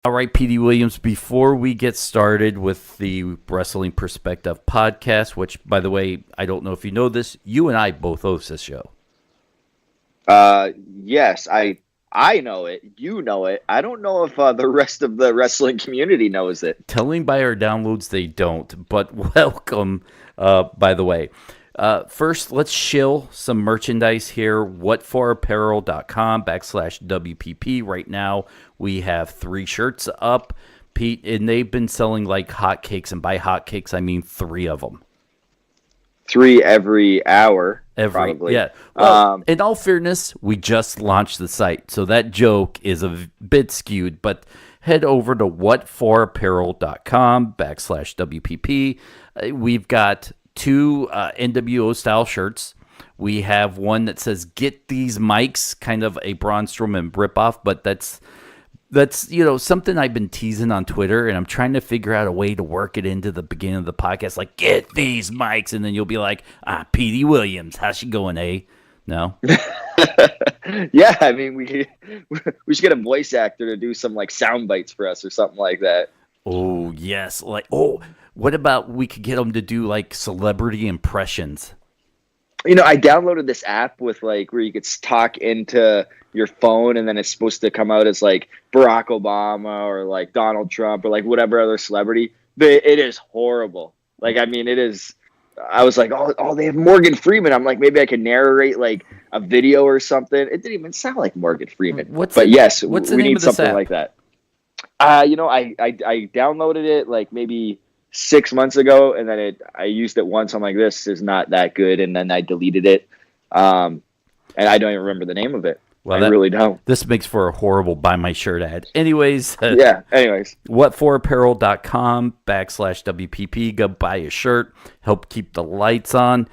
All right, Petey Williams, before we get started with the Wrestling Perspective podcast, which, by the way, I don't know if you know this, you and I both host this show. Yes, I know it. You know it. I don't know if the rest of the wrestling community knows it. Telling by our downloads they don't, but welcome, by the way. First, let's shill some merchandise here. whatforapparel.com/WPP. Right now, we have 3 shirts up, Pete, and they've been selling like hotcakes. And by hotcakes, I mean 3 of them. 3 every hour, probably. Yeah. Well, in all fairness, we just launched the site, so that joke is a bit skewed, but head over to whatforapparel.com/WPP. We've got 2 NWO style shirts. We have one that says "Get these mics," kind of a Braun Strowman ripoff, but that's something I've been teasing on Twitter, and I'm trying to figure out a way to work it into the beginning of the podcast, like "Get these mics," and then you'll be like, Petey Williams, how's she going, eh? No. Yeah, I mean we should get a voice actor to do some like sound bites for us or something like that. Oh yes, what about we could get them to do like celebrity impressions? I downloaded this app with like where you could talk into your phone and then it's supposed to come out as like Barack Obama or like Donald Trump or like whatever other celebrity. But it is horrible. Like, I mean, it is. I was like, oh, they have Morgan Freeman. I'm like, maybe I can narrate like a video or something. It didn't even sound like Morgan Freeman. What's the we name need of this something app? like that. I downloaded it like maybe 6 months ago, and then I used it once. I'm like, this is not that good, and then I deleted it. And I don't even remember the name of it. Well, I really don't. This makes for a horrible buy my shirt ad. Anyways. Anyways. whatforapparel.com/WPP. Go buy a shirt. Help keep the lights on.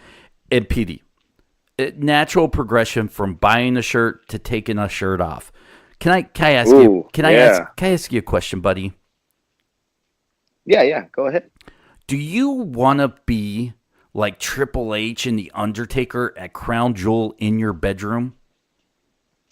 And Petey, natural progression from buying a shirt to taking a shirt off. Can I ask you? Can I ask you a question, buddy? Yeah. Go ahead. Do you want to be like Triple H and The Undertaker at Crown Jewel in your bedroom?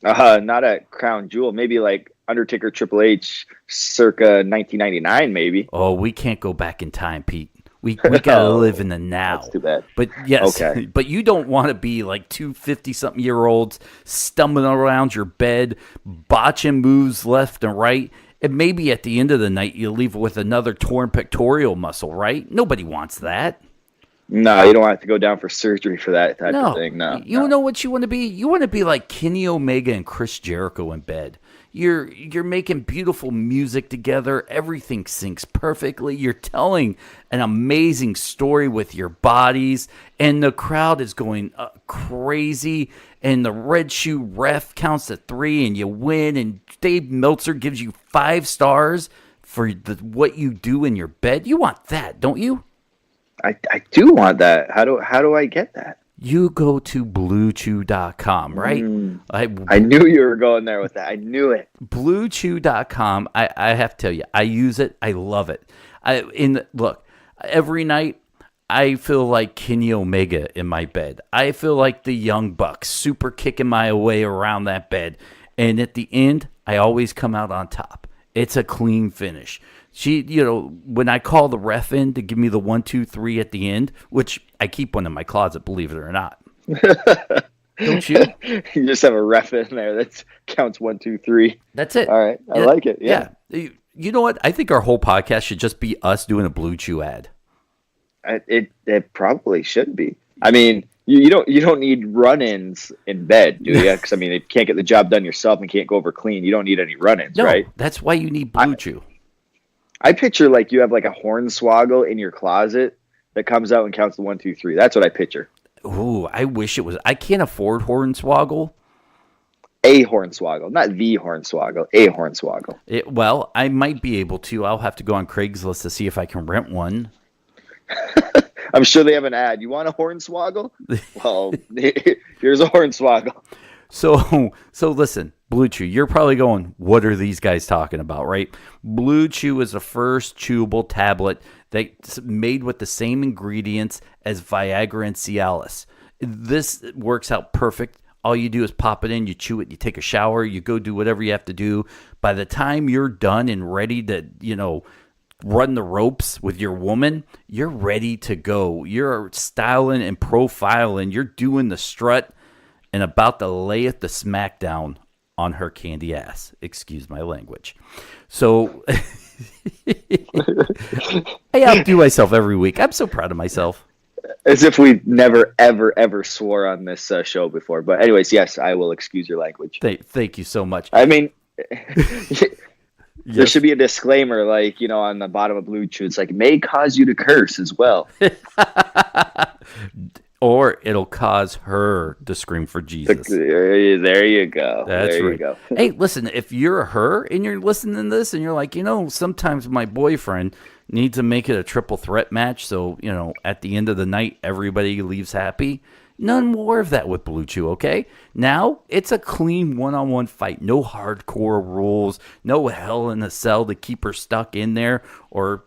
Not at Crown Jewel. Maybe like Undertaker Triple H circa 1999, maybe. Oh, we can't go back in time, Pete. We gotta live in the now. That's too bad. But yes, okay. But you don't want to be like 2 50-something-year-olds stumbling around your bed, botching moves left and right. And maybe at the end of the night, you leave with another torn pectoral muscle, right? Nobody wants that. No, you don't have to go down for surgery for that type of thing. No. You know what you want to be? You want to be like Kenny Omega and Chris Jericho in bed. You're making beautiful music together. Everything syncs perfectly. You're telling an amazing story with your bodies, and the crowd is going crazy. And the red shoe ref counts to 3, and you win. And Dave Meltzer gives you 5 stars for what you do in your bed. You want that, don't you? I do want that. How do I get that? You go to BlueChew.com, right? I knew you were going there with that. I knew it. BlueChew.com. I have to tell you, I use it. I love it. Look, every night I feel like Kenny Omega in my bed. I feel like the Young Bucks, super kicking my way around that bed. And at the end, I always come out on top. It's a clean finish. When I call the ref in to give me the 1, 2, 3 at the end, which I keep one in my closet, believe it or not. Don't you? You just have a ref in there that counts 1, 2, 3. That's it. All right. I like it. Yeah. You know what? I think our whole podcast should just be us doing a Blue Chew ad. It probably should be. I mean, you don't need run-ins in bed, do you? Because I mean, you can't get the job done yourself and can't go over clean. You don't need any run-ins, right? That's why you need Blue Chew. I picture like you have like a hornswoggle in your closet that comes out and counts the 1, 2, 3. That's what I picture. Ooh, I wish it was. I can't afford Hornswoggle. A hornswoggle, not the hornswoggle. A hornswoggle. Well, I might be able to. I'll have to go on Craigslist to see if I can rent one. I'm sure they have an ad. You want a hornswoggle? Well, here's a hornswoggle. So listen, Blue Chew, you're probably going, what are these guys talking about, right? Blue Chew is the first chewable tablet that's made with the same ingredients as Viagra and Cialis. This works out perfect All you do is pop it in, you chew it, you take a shower, you go do whatever you have to do. By the time you're done and ready to, run the ropes with your woman, you're ready to go. You're styling and profiling. You're doing the strut and about to lay it the smackdown on her candy ass. Excuse my language. So I outdo myself every week. I'm so proud of myself. As if we never, ever, ever swore on this show before. But anyways, yes, I will excuse your language. Thank you so much. I mean, there should be a disclaimer, like, on the bottom of Blue Chew. It's like, may cause you to curse as well. Or it'll cause her to scream for Jesus. There you go. That's there right. You go. Hey, listen, if you're her and you're listening to this and you're like, sometimes my boyfriend needs to make it a triple threat match. So, at the end of the night, everybody leaves happy. None more of that with Blue Chew, okay? Now, it's a clean one-on-one fight. No hardcore rules. No hell in a cell to keep her stuck in there or,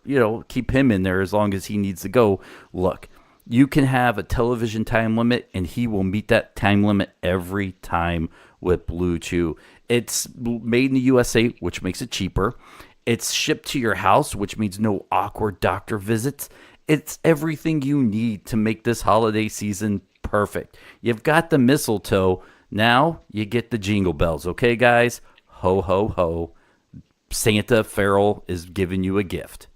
keep him in there as long as he needs to go. Look, you can have a television time limit, and he will meet that time limit every time with Blue Chew. It's made in the USA, which makes it cheaper. It's shipped to your house, which means no awkward doctor visits. It's everything you need to make this holiday season perfect. You've got the mistletoe. Now you get the jingle bells, okay, guys? Ho, ho, ho. Santa Farrell is giving you a gift.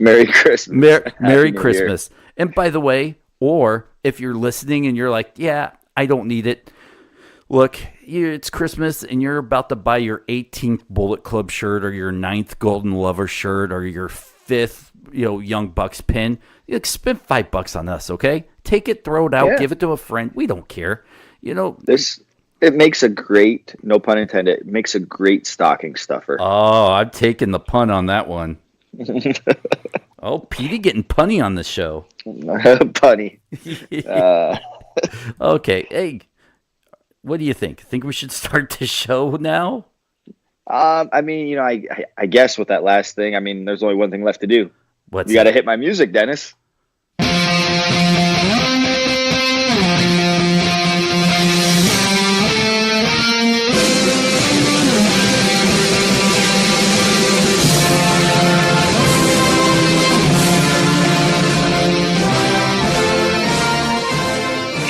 Merry Christmas. Merry Christmas. And by the way, or if you're listening and you're like, yeah, I don't need it. Look, it's Christmas and you're about to buy your 18th Bullet Club shirt or your 9th Golden Lover shirt or your 5th, Young Bucks pin. You spend $5 on us, okay? Take it, throw it out, give it to a friend. We don't care. It makes a great, no pun intended, it makes a great stocking stuffer. Oh, I'm taking the pun on that one. Oh, Petey getting punny on the show. Punny. Okay. Hey, what do you think? Think we should start the show now? I mean, I guess with that last thing, I mean, there's only one thing left to do. You got to hit my music, Dennis.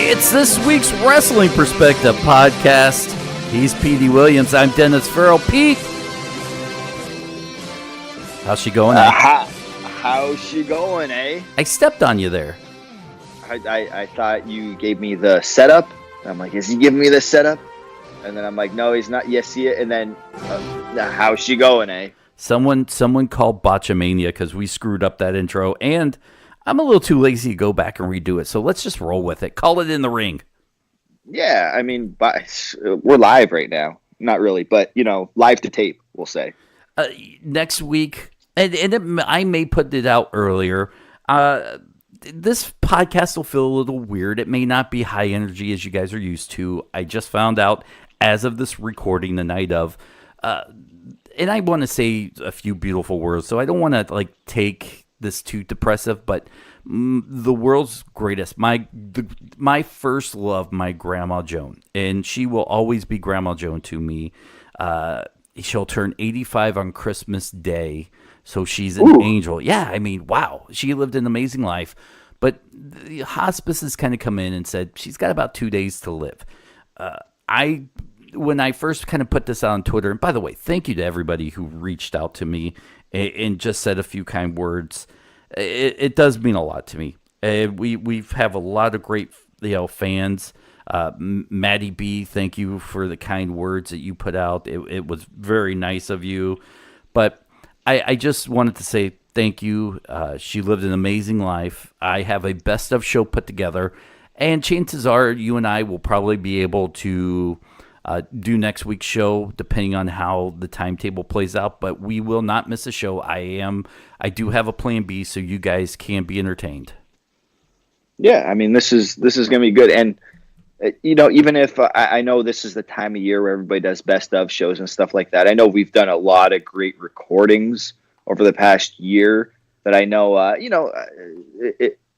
It's this week's Wrestling Perspective podcast. He's Petey Williams. I'm Dennis Farrell. Pete, how's she going? How's she going, eh? I stepped on you there. I thought you gave me the setup. I'm like, is he giving me the setup? And then I'm like, no, he's not. Yes, see it. And then, how's she going, eh? Someone called Botchamania because we screwed up that intro, and I'm a little too lazy to go back and redo it. So let's just roll with it. Call it in the ring. Yeah, I mean, we're live right now. Not really, but, live to tape, we'll say. Next week, and I may put it out earlier, this podcast will feel a little weird. It may not be high energy as you guys are used to. I just found out as of this recording the night of, and I want to say a few beautiful words, so I don't want to take this too depressive, but the world's greatest, my first love, my Grandma Joan, and she will always be Grandma Joan to me. She'll turn 85 on Christmas Day, so she's an angel. Yeah, I mean, wow, she lived an amazing life, but the hospice has kind of come in and said she's got about 2 days to live. When I first kind of put this out on Twitter, and by the way, thank you to everybody who reached out to me and just said a few kind words. It does mean a lot to me. We have a lot of great fans. Maddie B, thank you for the kind words that you put out. It was very nice of you. But I just wanted to say thank you. She lived an amazing life. I have a best of show put together, and chances are you and I will probably be able to do next week's show, depending on how the timetable plays out. But we will not miss a show. I do have a plan B, so you guys can be entertained. Yeah, I mean, this is going to be good. And, even if I know this is the time of year where everybody does best of shows and stuff like that, I know we've done a lot of great recordings over the past year that I know,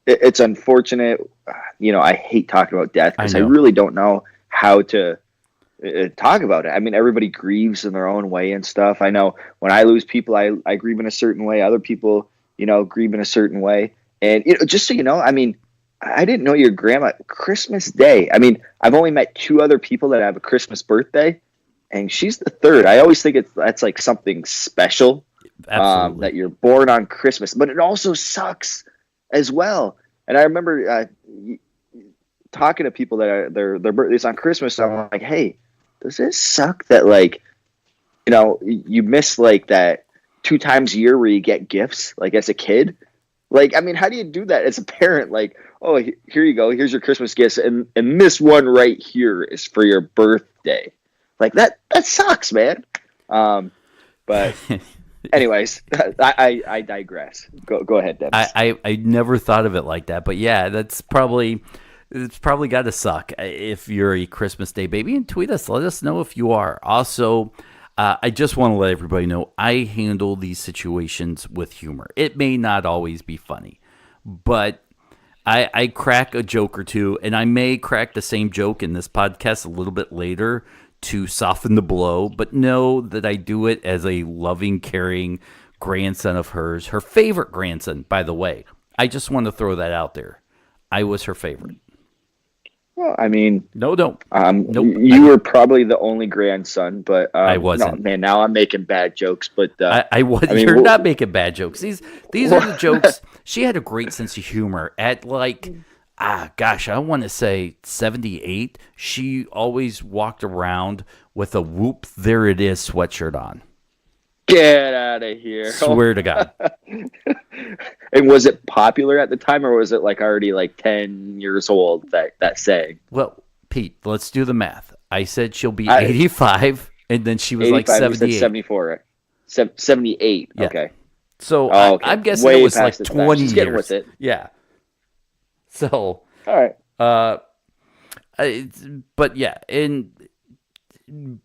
it's unfortunate. I hate talking about death because I know. really don't know how to talk about it. I mean, everybody grieves in their own way and stuff. I know when I lose people, I grieve in a certain way. Other people, grieve in a certain way. And just so you know, I mean, I didn't know your grandma Christmas Day. I mean, I've only met 2 other people that have a Christmas birthday, and she's the third. I always think that's like something special, that you're born on Christmas, but it also sucks as well. And I remember talking to people that are their birthdays on Christmas. And I'm like, hey, does it suck that like, you miss like that 2 times a year where you get gifts like as a kid? Like, I mean, how do you do that as a parent? Like, oh, here you go. Here's your Christmas gifts. And this one right here is for your birthday. Like that sucks, man. But anyways, I digress. Go ahead, Dennis. I never thought of it like that, but yeah, it's probably got to suck if you're a Christmas Day baby. And tweet us, let us know if you are. Also, I just want to let everybody know I handle these situations with humor. It may not always be funny, but I crack a joke or two, and I may crack the same joke in this podcast a little bit later to soften the blow, but know that I do it as a loving, caring grandson of hers. Her favorite grandson, by the way. I just want to throw that out there. I was her favorite. Well, I mean, no. Nope. You were probably the only grandson, but I wasn't. No, man, now I'm making bad jokes, but I was. I mean, you're not making bad jokes. These are the jokes. She had a great sense of humor. At like, I want to say 78. She always walked around with a "Whoop, there it is" sweatshirt on. Get out of here! Swear to God. And was it popular at the time, or was it like already like 10 years old, that saying? Well, Pete, let's do the math. I said she'll be 85, and then she was like 78. 74. 78. Yeah. Okay. So okay. I'm guessing Way it was like past 20 years. Getting with it. Yeah. So. All right. But yeah, and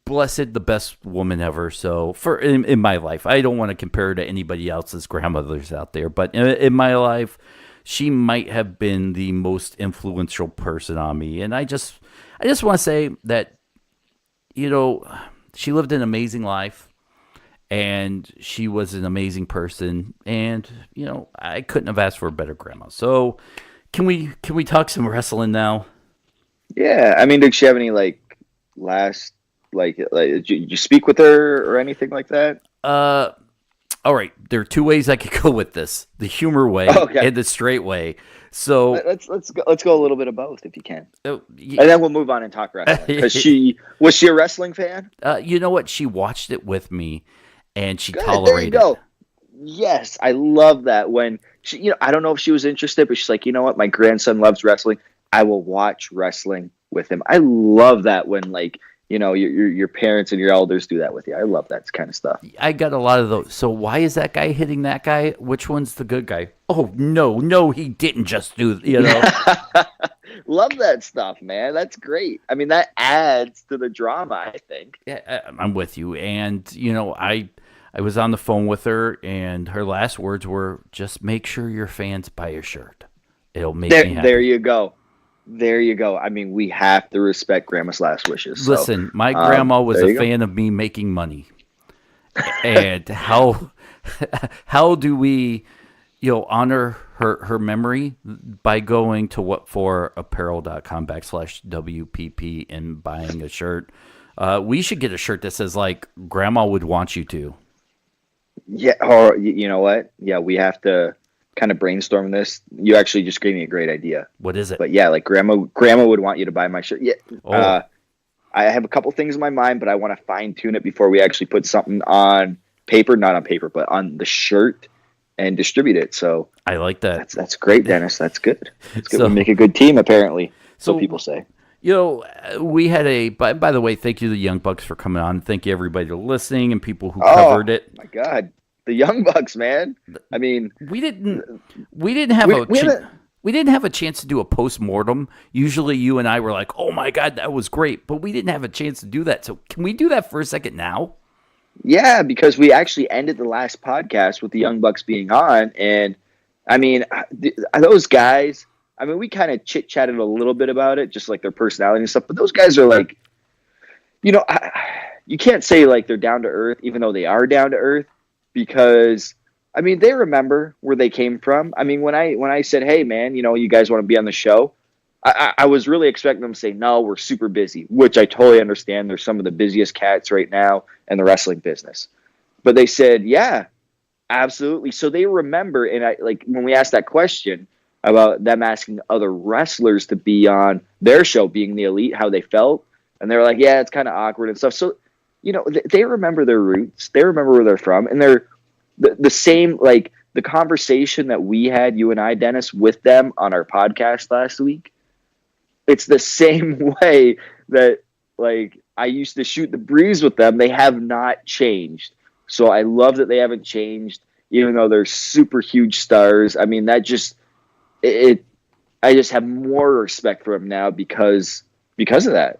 blessed, the best woman ever. So in my life, I don't want to compare her to anybody else's grandmothers out there, but in my life, she might have been the most influential person on me. And I just want to say that, she lived an amazing life, and she was an amazing person, and I couldn't have asked for a better grandma. So can we talk some wrestling now? Yeah, I mean, did she have any last? Did you speak with her or anything like that? All right. There are 2 ways I could go with this: the humor way and the straight way. So let's go a little bit of both if you can, and then we'll move on and talk wrestling. Because was she a wrestling fan? You know what? She watched it with me, and she Good, tolerated. There you go. Yes, I love that when she. I don't know if she was interested, but she's like, you know what? My grandson loves wrestling. I will watch wrestling with him. I love that when your parents and your elders do that with you. I love that kind of stuff. I got a lot of those. So why is that guy hitting that guy? Which one's the good guy? Oh, no, he didn't just do, Love that stuff, man. That's great. I mean, that adds to the drama, I think. Yeah, I'm with you. And, I was on the phone with her, and her last words were, just make sure your fans buy your shirt. It'll make me happy. There you go. There you go. I mean, we have to respect Grandma's last wishes. Listen, my grandma was a fan of me making money. And how do we, honor her memory? By going to whatforapparel.com/WPP and buying a shirt. We should get a shirt that says, Grandma would want you to. Yeah, or you know what? Yeah, we have to kind of brainstorm this. You actually just gave me a great idea. What is it? But yeah, grandma would want you to buy my shirt. Yeah. I have a couple things in my mind, but I want to fine tune it before we actually put something on paper, not on paper, but on the shirt and distribute it. So I like that. That's great, Dennis. That's good. It's good. We make a good team, apparently. So people say. We had by the way, thank you to the Young Bucks for coming on. Thank you everybody for listening and people who covered it. Oh my God. The Young Bucks, man. I mean, we didn't have a chance to do a post-mortem. Usually you and I were like, oh my God, that was great. But we didn't have a chance to do that. So can we do that for a second now? Yeah, because we actually ended the last podcast with the Young Bucks being on. And I mean, those guys. I mean, we kind of chit chatted a little bit about it, just like their personality and stuff. But those guys are like, you can't say like they're down to earth, even though they are down to earth, because I mean they remember where they came from. I mean, when I said, hey man, you guys want to be on the show, I was really expecting them to say no, we're super busy, which I totally understand. They're some of the busiest cats right now in the wrestling business, but they said yeah, absolutely. So they remember, and I like when we asked that question about them asking other wrestlers to be on their show, being the Elite, how they felt. And they're like, yeah, it's kind of awkward and stuff. So, they remember their roots. They remember where they're from. And they're the same, like the conversation that we had, you and I, Dennis, with them on our podcast last week. It's the same way that, like, I used to shoot the breeze with them. They have not changed. So I love that they haven't changed, even though they're super huge stars. I mean, I just have more respect for them now because of that.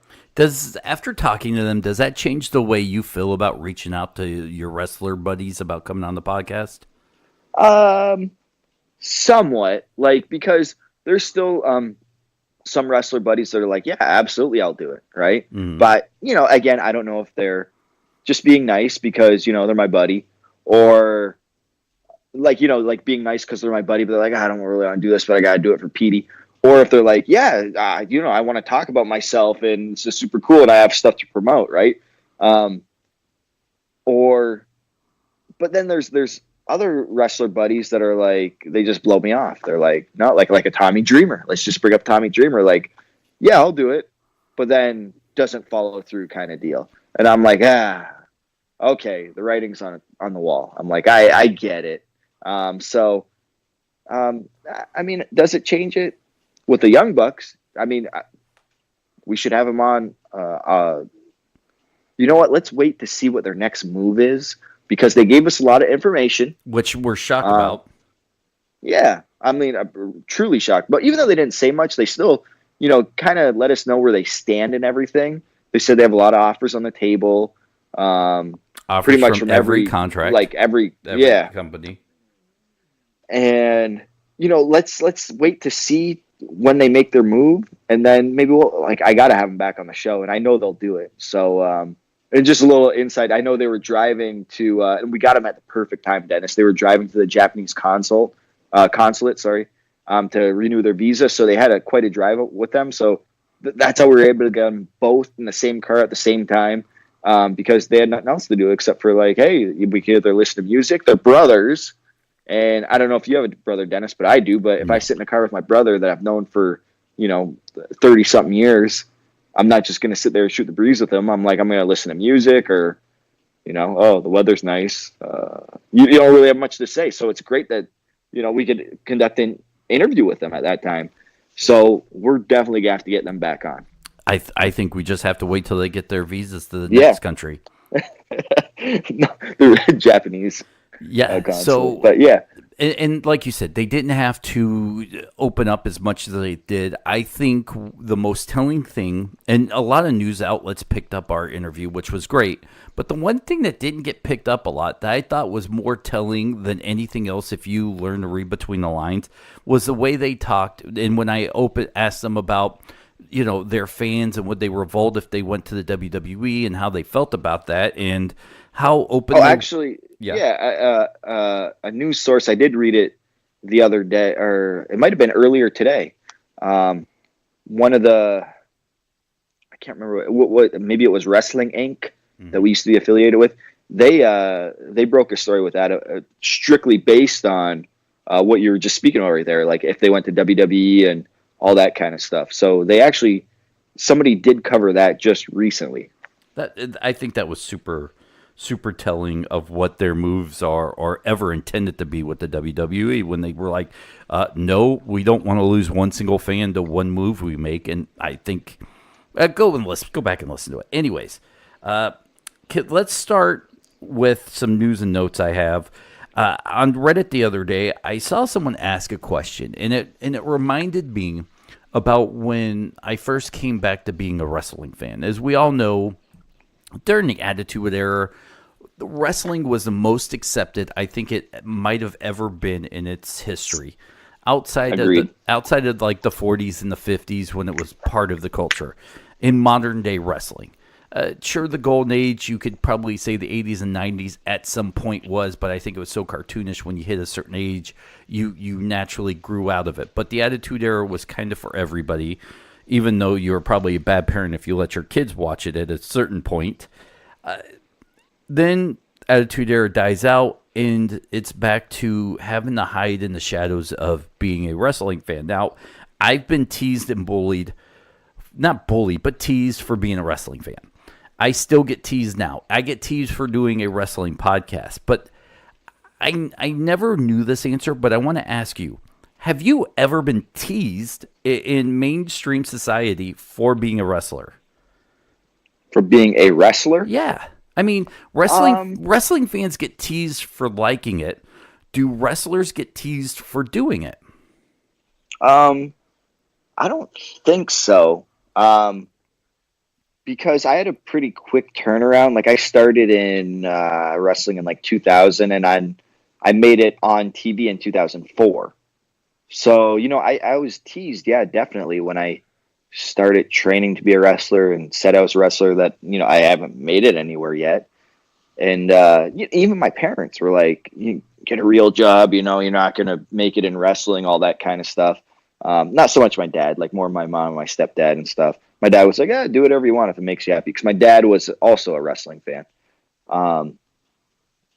After talking to them, does that change the way you feel about reaching out to your wrestler buddies about coming on the podcast? Somewhat, like, because there's still some wrestler buddies that are like, yeah, absolutely, I'll do it, right? Mm. But again, I don't know if they're just being nice because they're my buddy, or like being nice because they're my buddy, but they're like, I don't really want to do this, but I gotta do it for Petey. Or if they're like, yeah, I want to talk about myself and it's just super cool and I have stuff to promote, right? But then there's other wrestler buddies that are like, they just blow me off. They're like, no, like a Tommy Dreamer. Let's just bring up Tommy Dreamer. Like, yeah, I'll do it, but then doesn't follow through kind of deal. And I'm like, okay, the writing's on the wall. I'm like, I get it. I mean, does it change it? With the Young Bucks, I mean, we should have them on. You know what? Let's wait to see what their next move is, because they gave us a lot of information. Which we're shocked about. Yeah. I mean, I'm truly shocked. But even though they didn't say much, they still, kind of let us know where they stand and everything. They said they have a lot of offers on the table. Offers pretty much from every contract. Like every company. And, let's wait to see when they make their move, and then maybe I got to have them back on the show, and I know they'll do it. So, and just a little insight, I know they were driving to, and we got them at the perfect time, Dennis. They were driving to the Japanese consulate, to renew their visa. So they had quite a drive with them. So that's how we were able to get them both in the same car at the same time, because they had nothing else to do except for like, hey, we could either listen to music. They're brothers. And I don't know if you have a brother, Dennis, but I do. But if I sit in a car with my brother that I've known for, 30-something years, I'm not just going to sit there and shoot the breeze with him. I'm like, I'm going to listen to music or, the weather's nice. You don't really have much to say. So it's great that, we could conduct an interview with them at that time. So we're definitely going to have to get them back on. I think we just have to wait till they get their visas to the next country. No, they're Japanese. Yeah. But yeah. And like you said, they didn't have to open up as much as they did. I think the most telling thing, and a lot of news outlets picked up our interview, which was great. But the one thing that didn't get picked up a lot that I thought was more telling than anything else, if you learn to read between the lines, was the way they talked. And when I asked them about, their fans and would they revolt if they went to the WWE and how they felt about that and how open. A news source, I did read it the other day, or it might have been earlier today. One of the, I can't remember what maybe it was Wrestling Inc. That we used to be affiliated with. They broke a story with that strictly based on what you were just speaking of right there, like if they went to WWE and all that kind of stuff. So somebody did cover that just recently. I think that was super telling of what their moves are or ever intended to be with the WWE when they were like, no, we don't want to lose one single fan to one move we make. And I think go back and listen to it. Anyways, let's start with some news and notes I have. On Reddit the other day, I saw someone ask a question, and it reminded me about when I first came back to being a wrestling fan. As we all know, during the Attitude Era, wrestling was the most accepted I think it might have ever been in its history. Agreed. Outside of like the 40s and the 50s when it was part of the culture. In modern day wrestling. Sure, the golden age, you could probably say the 80s and 90s at some point was, but I think it was so cartoonish when you hit a certain age, you naturally grew out of it. But the Attitude Era was kind of for everybody, even though you're probably a bad parent if you let your kids watch it at a certain point. Then Attitude Era dies out, and it's back to having to hide in the shadows of being a wrestling fan. Now, I've been teased and bullied, not bullied, but teased for being a wrestling fan. I still get teased now. I get teased for doing a wrestling podcast, but I never knew this answer, but I want to ask you, have you ever been teased in mainstream society for being a wrestler? For being a wrestler? Yeah. I mean, wrestling fans get teased for liking it. Do wrestlers get teased for doing it? I don't think so. Because I had a pretty quick turnaround. Like I started in wrestling in like 2000, and I made it on TV in 2004. So, I was teased, yeah, definitely, when I started training to be a wrestler and said I was a wrestler, that, I haven't made it anywhere yet. And even my parents were like, you get a real job, you're not going to make it in wrestling, all that kind of stuff. Not so much my dad, like more my mom, my stepdad and stuff. My dad was like, do whatever you want if it makes you happy. Because my dad was also a wrestling fan.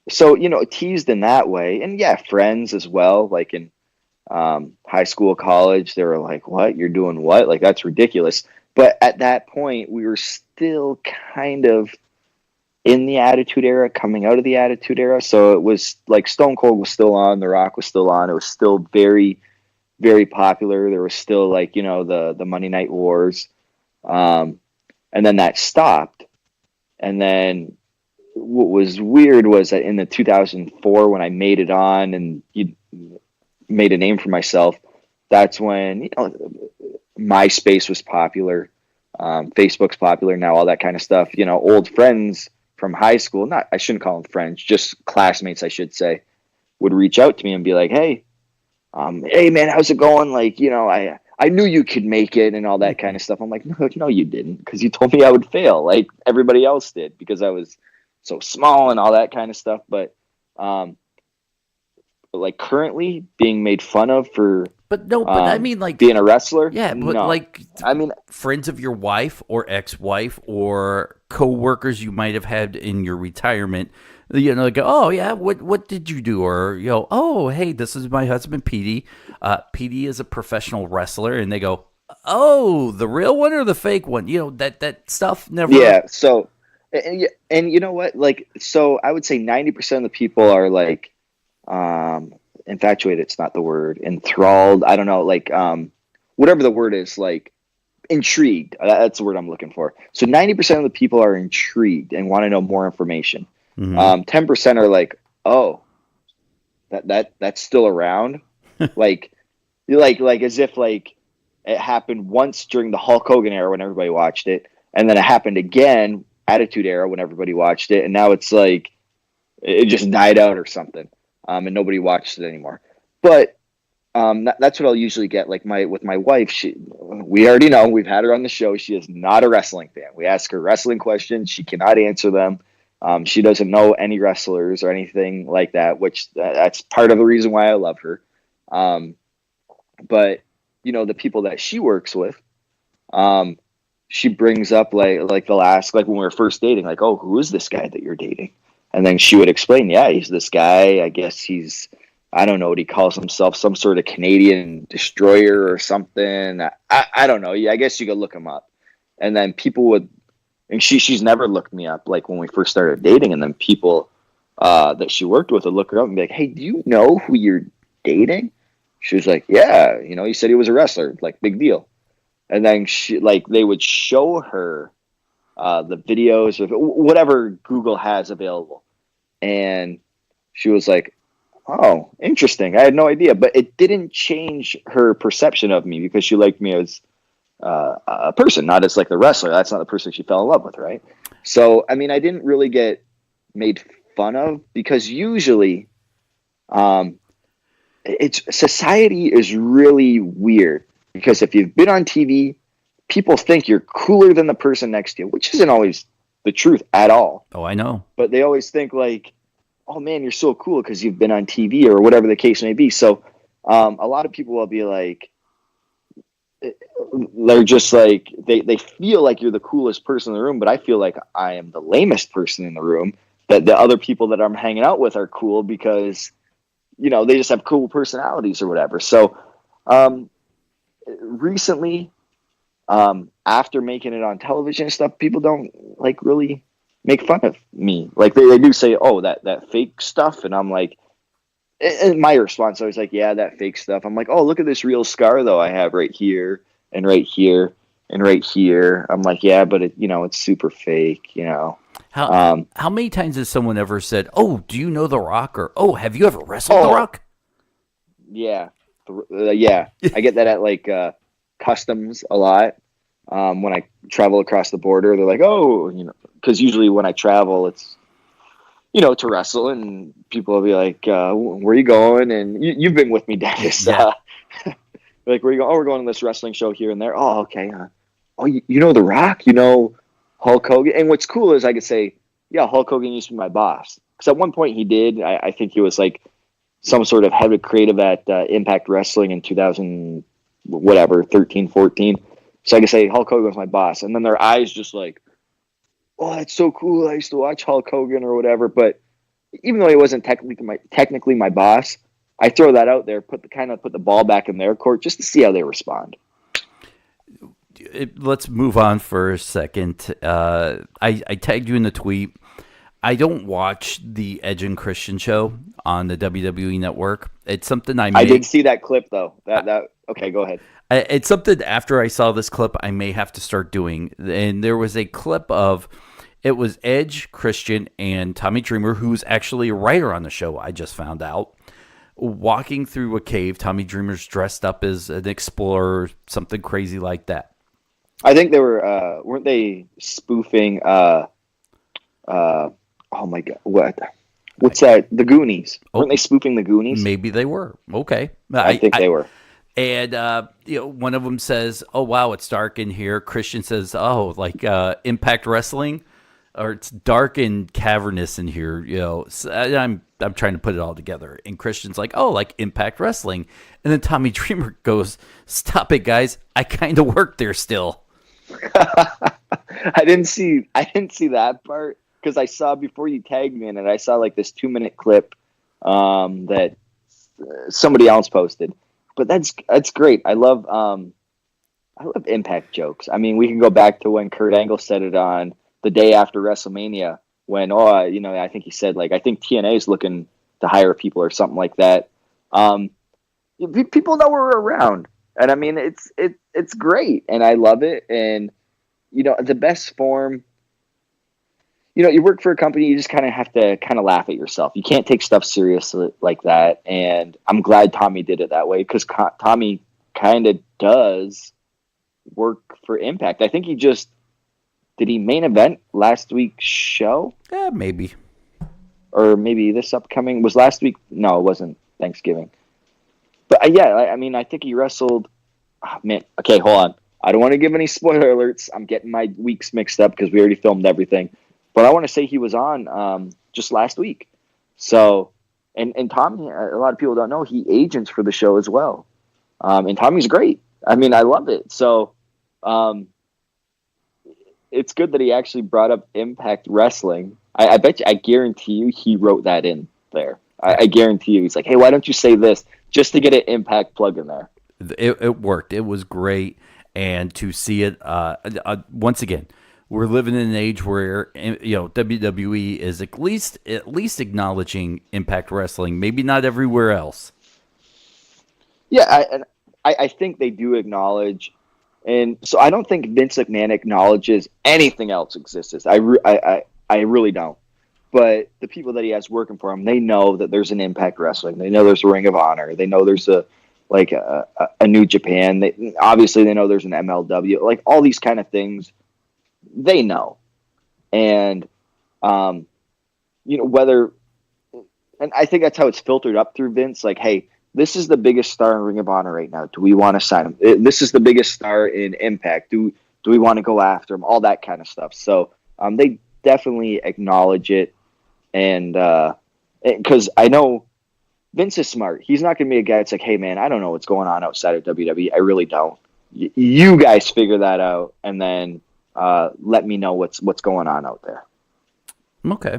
So, teased in that way. And yeah, friends as well. Like in high school, college, they were like, what? You're doing what? Like, that's ridiculous. But at that point, we were still kind of in the Attitude Era, coming out of the Attitude Era. So it was like Stone Cold was still on. The Rock was still on. It was still very, very popular. There was still like, the Monday Night Wars. And then that stopped. And then what was weird was that in the 2004, when I made it on and you made a name for myself, that's when, MySpace was popular. Facebook's popular now, all that kind of stuff. Old friends from high school, I shouldn't call them friends, just classmates, I should say, would reach out to me and be like, hey man, how's it going? Like, I knew you could make it and all that kind of stuff. I'm like, no, you didn't, because you told me I would fail like everybody else did because I was so small and all that kind of stuff. But like currently being made fun of for I mean, like being a wrestler. Yeah, but no. like, I mean, friends of your wife or ex-wife or co-workers you might have had in your retirement, like, oh yeah, what did you do? Or oh hey, this is my husband Petey. Petey is a professional wrestler, and they go, oh, the real one or the fake one? That stuff never. Yeah. So, and you know what? Like, so I would say 90% of the people are like, infatuated. It's not the word. Enthralled. I don't know. Like, whatever the word is. Like, intrigued. That's the word I'm looking for. So 90% of the people are intrigued and want to know more information. 10% are like, oh, that's still around. like as if like it happened once during the Hulk Hogan era when everybody watched it, and then it happened again Attitude Era when everybody watched it, and now it's like it just died out or something, and nobody watches it anymore. But that's what I'll usually get. Like with my wife, we already know, we've had her on the show. She is not a wrestling fan. We ask her wrestling questions, she cannot answer them. She doesn't know any wrestlers or anything like that, which that's part of the reason why I love her. But the people that she works with, she brings up like they'll ask, like when we were first dating, like, oh, who is this guy that you're dating? And then she would explain, yeah, he's this guy. I guess he's, I don't know what he calls himself, some sort of Canadian destroyer or something. I don't know. I guess you could look him up. And then people would, and she's never looked me up, like when we first started dating, and then people that she worked with would look her up and be like, hey, do you know who you're dating? She was like, yeah, he said he was a wrestler, like big deal. And then they would show her the videos of whatever Google has available. And she was like, oh, interesting. I had no idea, but it didn't change her perception of me because she liked me as a person, not as like the wrestler. That's not the person she fell in love with, right? So, I mean, I didn't really get made fun of, because usually it's society is really weird, because if you've been on TV, people think you're cooler than the person next to you, which isn't always the truth at all. Oh, I know. But they always think like, oh man, you're so cool because you've been on TV or whatever the case may be. So a lot of people will be like, they're just like, they feel like you're the coolest person in the room, but I feel like I am the lamest person in the room, that the other people that I'm hanging out with are cool because, they just have cool personalities or whatever. So recently, after making it on television and stuff, people don't like really make fun of me. Like they do say, oh, that fake stuff. And I'm like, and my response is always like, yeah, that fake stuff. I'm like, oh, look at this real scar though I have right here and right here and right here. I'm like, yeah, but it's super fake, How many times has someone ever said, oh, do you know The Rock? Or, oh, have you ever wrestled The Rock? Yeah. Yeah. I get that at like customs a lot. When I travel across the border, they're like, oh, because usually when I travel, it's, to wrestle, and people will be like, where are you going? And you've been with me, Dennis. Yeah. Like, where are you going? Oh, we're going to this wrestling show here and there. Oh, okay. Oh, you know The Rock? You know Hulk Hogan? And what's cool is I could say, yeah, Hulk Hogan used to be my boss. Because at one point he did. I think he was like some sort of head of creative at Impact Wrestling in 2000, whatever, 13, 14. So I could say Hulk Hogan was my boss. And then their eyes just like, oh, that's so cool. I used to watch Hulk Hogan or whatever. But even though he wasn't technically my boss, I throw that out there, put the ball back in their court just to see how they respond. Let's move on for a second. I tagged you in the tweet. I don't watch the Edge and Christian show on the WWE Network. It's something I did see that clip though. Okay, go ahead. It's something after I saw this clip I may have to start doing. And there was a clip of, it was Edge, Christian, and Tommy Dreamer, who's actually a writer on the show, I just found out, walking through a cave. Tommy Dreamer's dressed up as an explorer, something crazy like that. I think they were, weren't they spoofing, oh my God, what's that? The Goonies. Weren't they spoofing the Goonies? Maybe they were. Okay. I think they were. And, one of them says, oh, wow, it's dark in here. Christian says, oh, like Impact Wrestling, or it's dark and cavernous in here. So I'm trying to put it all together. And Christian's like, oh, like Impact Wrestling. And then Tommy Dreamer goes, stop it, guys. I kind of work there still. I didn't see that part, because I saw, before you tagged me in it, I saw like this 2-minute clip that somebody else posted. But that's great. I love Impact jokes. I mean, we can go back to when Kurt Angle said it on the day after WrestleMania, when I think he said, like, I think TNA is looking to hire people or something like that. People know we're around, and I mean it's great, and I love it. And the best form. You work for a company, you just kind of have to laugh at yourself. You can't take stuff seriously like that. And I'm glad Tommy did it that way, because Tommy kind of does work for Impact. I think did he main event last week's show? Yeah, maybe. Or maybe this upcoming, was last week? No, it wasn't Thanksgiving. But yeah, I mean, I think he wrestled. Oh, man, okay, hold on. I don't want to give any spoiler alerts. I'm getting my weeks mixed up because we already filmed everything. But I want to say he was on just last week. So, and Tommy, a lot of people don't know, he agents for the show as well. And Tommy's great. I mean, I love it. So, it's good that he actually brought up Impact Wrestling. I bet you, I guarantee you he wrote that in there. I guarantee you. He's like, hey, why don't you say this? Just to get an Impact plug in there. It worked. It was great. And to see it, once again, we're living in an age where WWE is at least acknowledging Impact Wrestling, maybe not everywhere else. Yeah, I think they do acknowledge, and so I don't think Vince McMahon acknowledges anything else exists. I really don't. But the people that he has working for him, they know that there's an Impact Wrestling. They know there's a Ring of Honor. They know there's a New Japan. Obviously they know there's an MLW. Like all these kind of things. They know. And whether, and I think that's how it's filtered up through Vince. Like, hey, this is the biggest star in Ring of Honor right now. Do we want to sign him? This is the biggest star in Impact. Do we want to go after him? All that kind of stuff. So they definitely acknowledge it, and because I know Vince is smart. He's not going to be a guy that's like, hey, man, I don't know what's going on outside of WWE. I really don't. You guys figure that out, and then let me know what's going on out there. Okay.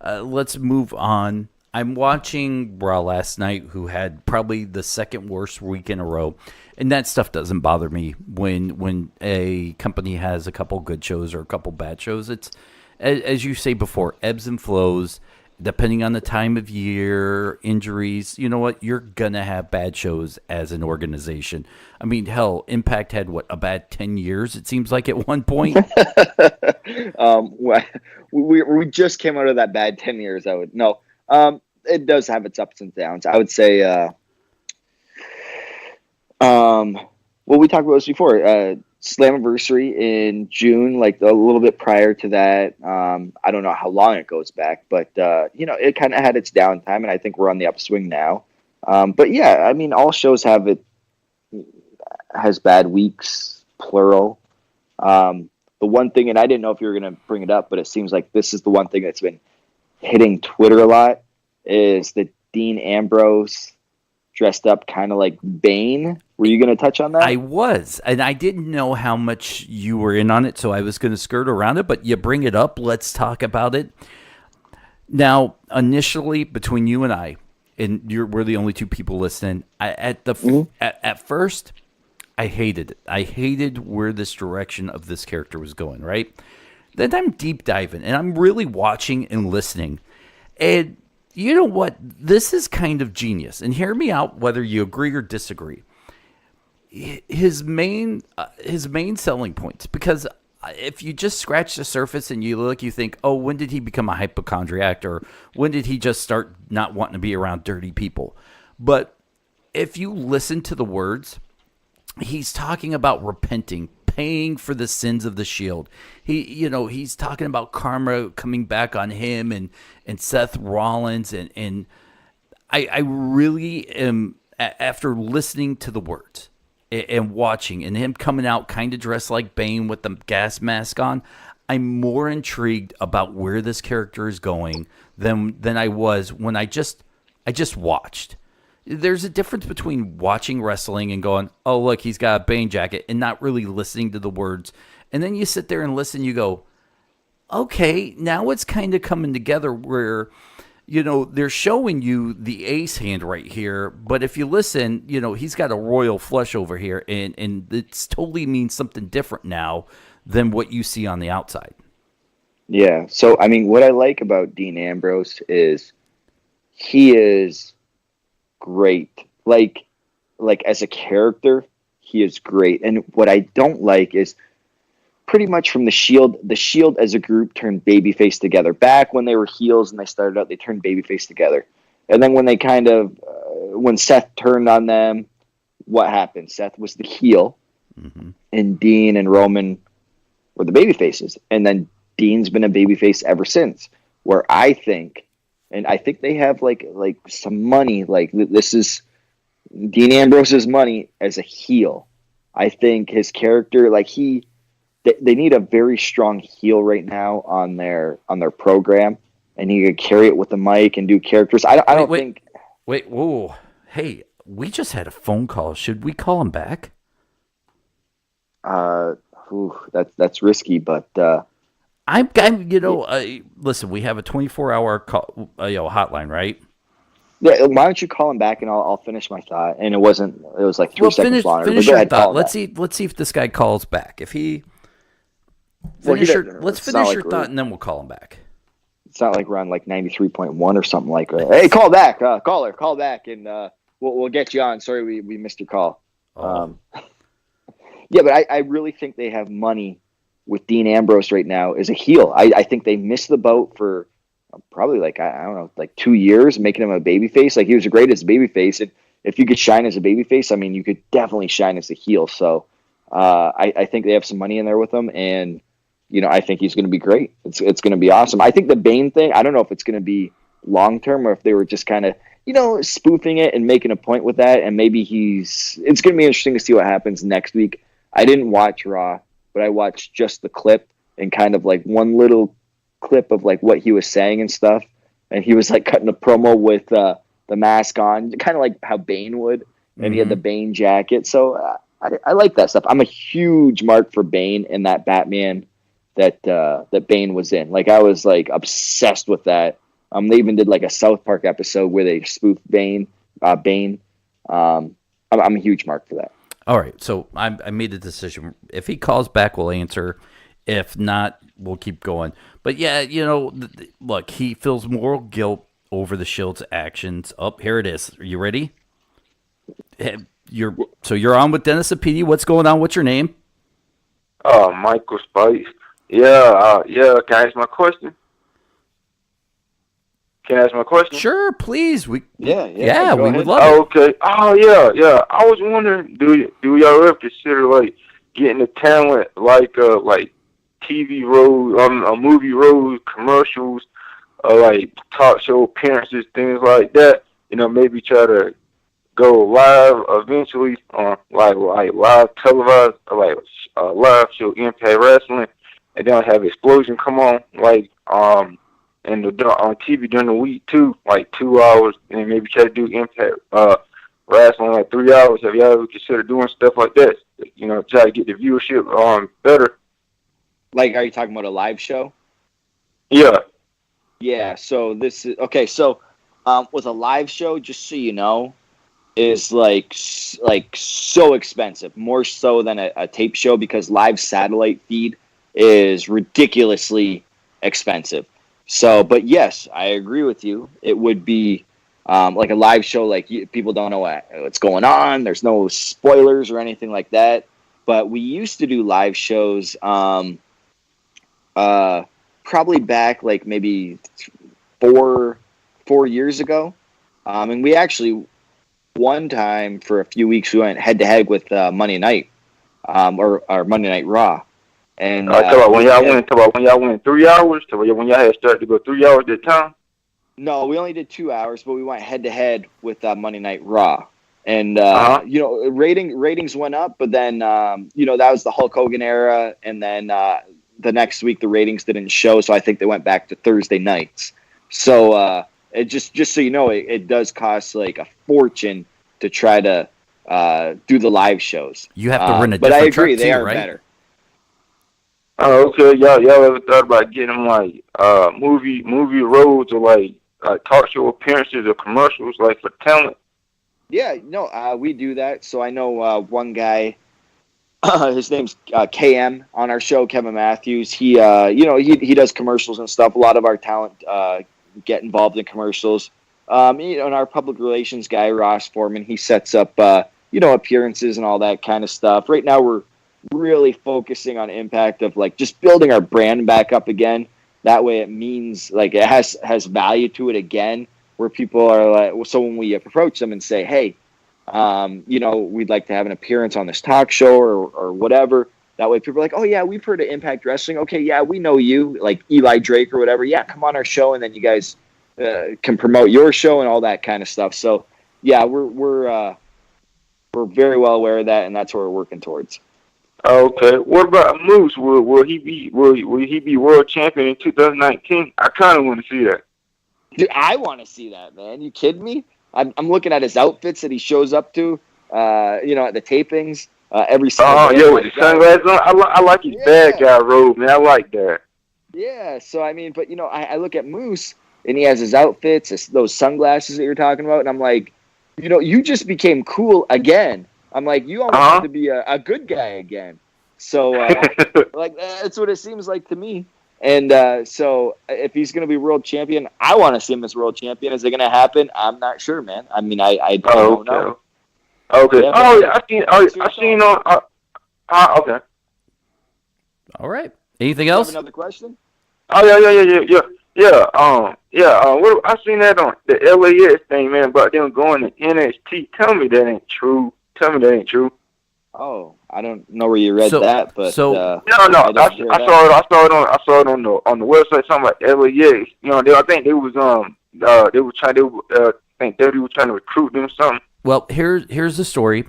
Let's move on. I'm watching Raw last night, who had probably the second worst week in a row. And that stuff doesn't bother me when a company has a couple good shows or a couple bad shows. It's, as you say before, ebbs and flows. Depending on the time of year, injuries, you know what? You're going to have bad shows as an organization. I mean, hell, Impact had, a bad 10 years, it seems like, at one point? We just came out of that bad 10 years. It does have its ups and downs. I would say, we talked about this before. Slammiversary in June, like a little bit prior to that. I don't know how long it goes back, but it kind of had its downtime, and I think we're on the upswing now. But yeah, I mean, all shows has bad weeks, plural. The one thing, and I didn't know if you were going to bring it up, but it seems like this is the one thing that's been hitting Twitter a lot, is that Dean Ambrose dressed up kind of like Bane. Were you going to touch on that? I was, and I didn't know how much you were in on it, so I was going to skirt around it, but you bring it up. Let's talk about it. Now, initially, between you and I, and we're the only two people listening, at first, I hated it. I hated where this direction of this character was going, right? Then I'm deep diving, and I'm really watching and listening, and you know what? This is kind of genius, and hear me out whether you agree or disagree. His main selling points, because if you just scratch the surface and you look, you think, oh, when did he become a hypochondriac, or when did he just start not wanting to be around dirty people? But if you listen to the words, he's talking about repenting, paying for the sins of the Shield. He's talking about karma coming back on him and Seth Rollins, and I really am, after listening to the words and watching, and him coming out kind of dressed like Bane with the gas mask on, I'm more intrigued about where this character is going than I was when I just watched. There's a difference between watching wrestling and going, oh, look, he's got a Bane jacket, and not really listening to the words. And then you sit there and listen, you go, okay, now it's kind of coming together where, they're showing you the ace hand right here. But if you listen, he's got a royal flush over here, and it totally means something different now than what you see on the outside. Yeah. So, I mean, what I like about Dean Ambrose is he is great. Like as a character, he is great. And what I don't like is pretty much from the Shield as a group turned babyface together. Back when they were heels and they started out, they turned babyface together. And then when they when Seth turned on them, what happened? Seth was the heel, and Dean and Roman were the babyfaces. And then Dean's been a babyface ever since, where I think they have like some money. Like, this is Dean Ambrose's money as a heel. I think his character, they need a very strong heel right now on their program, and he could carry it with the mic and do characters. I don't think. Wait, whoa, hey, we just had a phone call. Should we call him back? That's risky, but listen, we have a 24-hour call, hotline, right? Yeah, why don't you call him back and I'll finish my thought. And it was like 3 seconds longer. Finish your thought. Let's see if this guy calls back. If he let's finish your thought and then we'll call him back. It's not like we're on like 93.1 or something like that. Hey, call back, caller, call back, and we'll get you on. Sorry, we missed your call. Yeah, but I really think they have money with Dean Ambrose right now as a heel. I think they missed the boat for probably like 2 years, making him a babyface. Like, he was great as a babyface, and if you could shine as a babyface, I mean, you could definitely shine as a heel. So I think they have some money in there with him, and I think he's going to be great. It's going to be awesome. I think the Bane thing, I don't know if it's going to be long term or if they were just kind of, spoofing it and making a point with that. And maybe it's going to be interesting to see what happens next week. I didn't watch Raw, but I watched just the clip and kind of like one little clip of like what he was saying and stuff. And he was like cutting a promo with the mask on, kind of like how Bane would. And he had the Bane jacket. So I like that stuff. I'm a huge mark for Bane and that Batman that Bane was in. Like, I was like obsessed with that. They even did like a South Park episode where they spoofed Bane. I'm a huge mark for that. All right, so I made a decision. If he calls back, we'll answer. If not, we'll keep going. But yeah, look, he feels moral guilt over the Shield's actions. Oh, here it is. Are you ready? You're on with Dennis and Petey. What's going on? What's your name? Michael Spice. Yeah. Can I ask my question? Sure, please. We would love it. Okay. Oh, yeah. I was wondering, do y'all ever consider like getting the talent like TV roles, movie roles, commercials, like talk show appearances, things like that? Maybe try to go live eventually on like live televised, like live show Impact Wrestling, and then have Explosion come on and on TV during the week too, like 2 hours, and maybe try to do Impact Wrestling like 3 hours. Have y'all ever considered doing stuff like that? Try to get the viewership better. Like, are you talking about a live show? Yeah. Yeah. So this is okay. So with a live show, just so you know, is like so expensive, more so than a tape show, because live satellite feed is ridiculously expensive. So, but yes, I agree with you. It would be like a live show, like people don't know what's going on. There's no spoilers or anything like that. But we used to do live shows probably back like maybe 4 years ago. And we actually, one time for a few weeks, we went head-to-head with Monday Night or Monday Night Raw. And when y'all went 3 hours, to when y'all had started to go 3 hours at a time? No, we only did 2 hours, but we went head-to-head with Monday Night Raw. And, ratings went up, but then, that was the Hulk Hogan era. And then the next week, the ratings didn't show, so I think they went back to Thursday nights. So it just so you know, it does cost like a fortune to try to do the live shows. You have to rent a different but I agree, truck they too, are right? better. Oh, okay. Y'all ever thought about getting like movie roles or like talk show appearances or commercials like for talent? Yeah, no, we do that. So I know one guy, his name's KM on our show, Kevin Matthews. He does commercials and stuff. A lot of our talent get involved in commercials. And our public relations guy, Ross Foreman, he sets up appearances and all that kind of stuff. Right now, we're really focusing on Impact of like just building our brand back up again. That way it means like it has value to it again, where people are like, so when we approach them and say, hey, we'd like to have an appearance on this talk show or whatever, that way people are like, oh yeah, we've heard of Impact Wrestling. Okay, yeah, we know you, like Eli Drake or whatever. Yeah, come on our show, and then you guys can promote your show and all that kind of stuff. So yeah, we're very well aware of that, and that's what we're working towards. Okay. What about Moose? Will he be world champion in 2019? I kind of want to see that. Dude, I want to see that, man. You kidding me? I'm looking at his outfits that he shows up to, at the tapings every single day. With the sunglasses on. I like his bad guy robe, man. I like that. Yeah. So I mean, but I look at Moose and he has his outfits, those sunglasses that you're talking about, and I'm like, you just became cool again. I'm like, you almost have to be a good guy again. So, like, that's what it seems like to me. And so if he's going to be world champion, I want to see him as world champion. Is it going to happen? I'm not sure, man. I mean, I don't know. Okay. Yeah, I seen on. Okay. All right. Anything else? Another question? Oh, yeah. I seen that on the LAX thing, man, about them going to NXT. Tell me that ain't true. Oh, I don't know where you read So- that, but so- No, I don't hear I that. saw I saw it on the website. Something like LAX. You know, I think they was I think they was trying to recruit them or something. Well, here's the story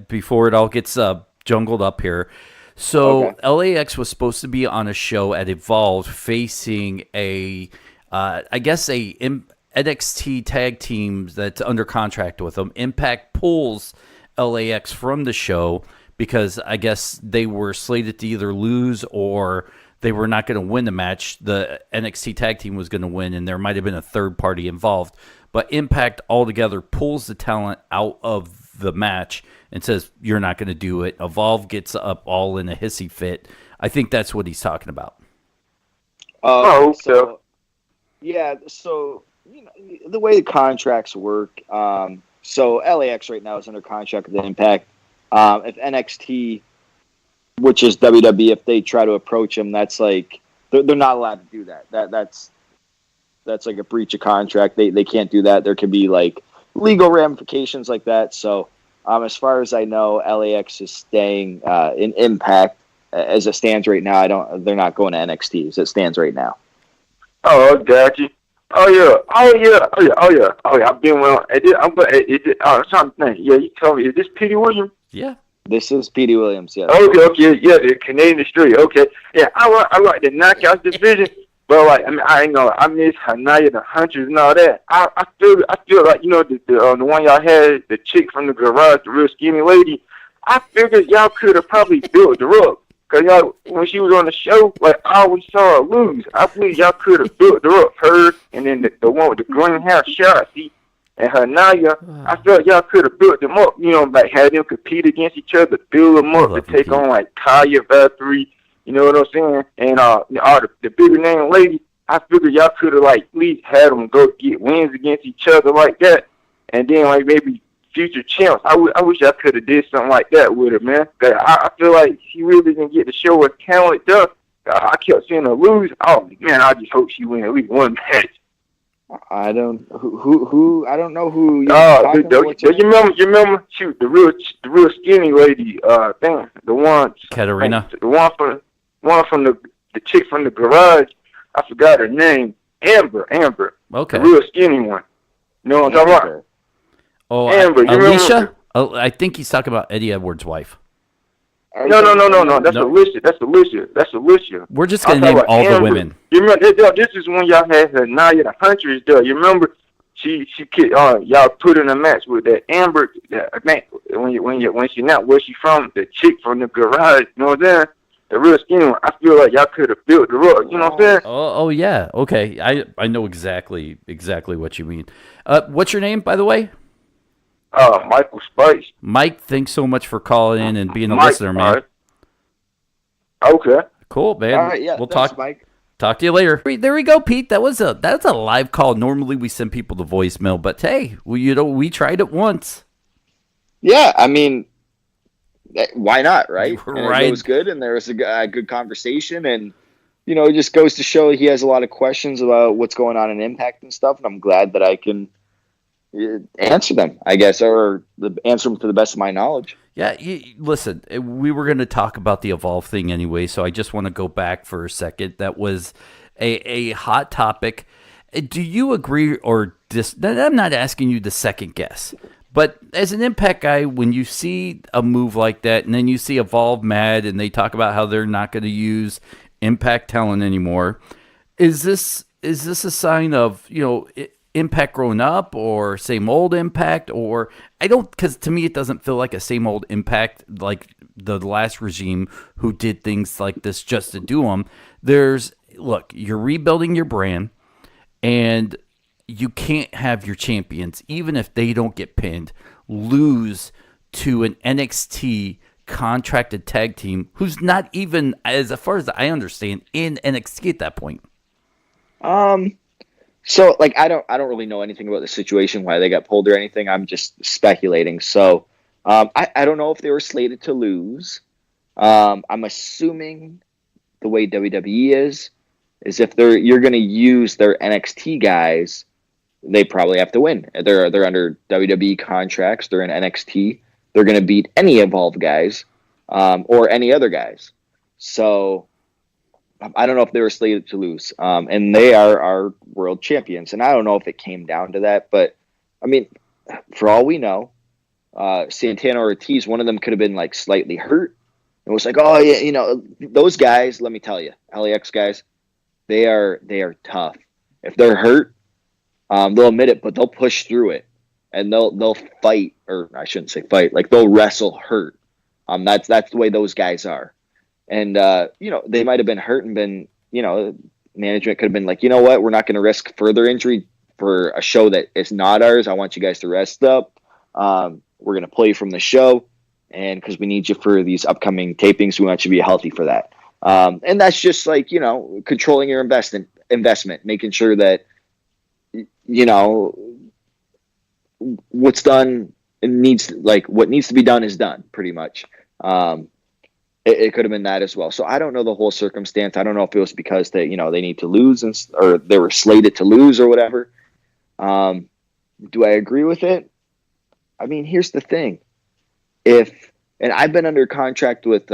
before it all gets jungled up here. So Okay. LAX was supposed to be on a show at Evolve facing I guess NXT tag team that's under contract with them. Impact pulls LAX from the show because I guess they were slated to either lose or they were not going to win the match. The NXT tag team was going to win, and there might have been a third party involved. But Impact altogether pulls the talent out of the match and says, you're not going to do it. Evolve gets up all in a hissy fit. I think that's what he's talking about. Okay. So, yeah, so you know, the way the contracts work, so LAX right now is under contract with Impact. If NXT, which is WWE, if they try to approach them, that's like they're not allowed to do that. That's like a breach of contract. They can't do that. There could be like legal ramifications like that. So as far as I know, LAX is staying in Impact as it stands right now. They're not going to NXT as it stands right now. Oh, I got you. Oh yeah. I've been well. I'm trying to think. Yeah, you told me. Is this Petey Williams? Yeah. This is Petey Williams. Yes. Okay, yeah, the Canadian Street. Okay, yeah, I like the knockout division, but like, I mean, I ain't know, I miss Hanaya, the Hunters, and all that. I feel like, you know, the one y'all had, the chick from the garage, the real skinny lady. I figured y'all could have probably built her up, cause y'all, when she was on the show, like, I always saw her lose. I believe y'all could have built her up, her, and then the one with the green hair, Shotzi, and Hanaya. I felt y'all could have built them up, you know, like had them compete against each other, build them up to take on like Kaya Valkyrie, you know what I'm saying? And all the bigger name lady, I figured y'all could have like at least had them go get wins against each other like that, and then like maybe future champs. I wish I could have did something like that with her, man. Cause I feel like she really didn't get to show her talent though. I kept seeing her lose. Oh man, I just hope she win at least one match. I don't who I don't know who. You remember? Shoot, the real skinny lady. Thing, the one. Katarina. The one from the chick from the garage. I forgot her name. Amber. Okay. The real skinny one. You know what I'm talking about? Oh, Amber. Alicia. Oh, I think he's talking about Eddie Edwards' wife. No. That's Alicia. We're just gonna name all the women. You remember? This is when y'all had her Naya the Huntress. You remember? She y'all put in a match with that Amber. I think when she not where she from, the chick from the garage. You know what I'm saying? The real skinny one. I feel like y'all could have built her up. You know what I'm saying? Oh yeah. Okay. I know exactly what you mean. What's your name, by the way? Michael Spice. Mike, thanks so much for calling in and being a listener, man. Right. Okay. Cool, man. All right, yeah. We'll Thanks, talk. Mike. Talk to you later. There we go, Pete. That's a live call. Normally we send people to voicemail, but hey, we tried it once. Yeah, I mean, why not, right? And Right. it was good, and there was a good conversation, and you know, it just goes to show he has a lot of questions about what's going on in Impact and stuff, and I'm glad that I can answer them, I guess, or answer them to the best of my knowledge. Yeah, listen, we were going to talk about the Evolve thing anyway, so I just want to go back for a second. That was a hot topic. Do you agree or I'm not asking you to second guess, but as an Impact guy, when you see a move like that, and then you see Evolve mad, and they talk about how they're not going to use Impact talent anymore, is this a sign of, you know, Impact growing up, or same old Impact? Or because to me it doesn't feel like a same old Impact like the last regime who did things like this just to do them. Look, you're rebuilding your brand, and you can't have your champions, even if they don't get pinned, lose to an NXT contracted tag team who's not even, as far as I understand, in NXT at that point. So, like, I don't really know anything about the situation, why they got pulled or anything. I'm just speculating. So, I don't know if they were slated to lose. I'm assuming the way WWE is if you're going to use their NXT guys, they probably have to win. They're under WWE contracts. They're in NXT. They're going to beat any Evolve guys. or any other guys. So I don't know if they were slated to lose. And they are our world champions. And I don't know if it came down to that. But, I mean, for all we know, Santana or Ortiz, one of them could have been like slightly hurt. It was like, oh, yeah, you know, those guys, let me tell you, LAX guys, they are tough. If they're hurt, they'll admit it, but they'll push through it. And they'll fight, or I shouldn't say fight, like they'll wrestle hurt. That's the way those guys are. And, you know, they might have been hurt and been, you know, management could have been like, you know what, we're not going to risk further injury for a show that is not ours. I want you guys to rest up. We're going to pull you from the show. And because we need you for these upcoming tapings, we want you to be healthy for that. And that's just like, you know, controlling your investment, making sure that, you know, what's done what needs to be done is done pretty much. It could have been that as well. So I don't know the whole circumstance. I don't know if it was because they need to lose or they were slated to lose or whatever. Do I agree with it? I mean, here's the thing. And I've been under contract with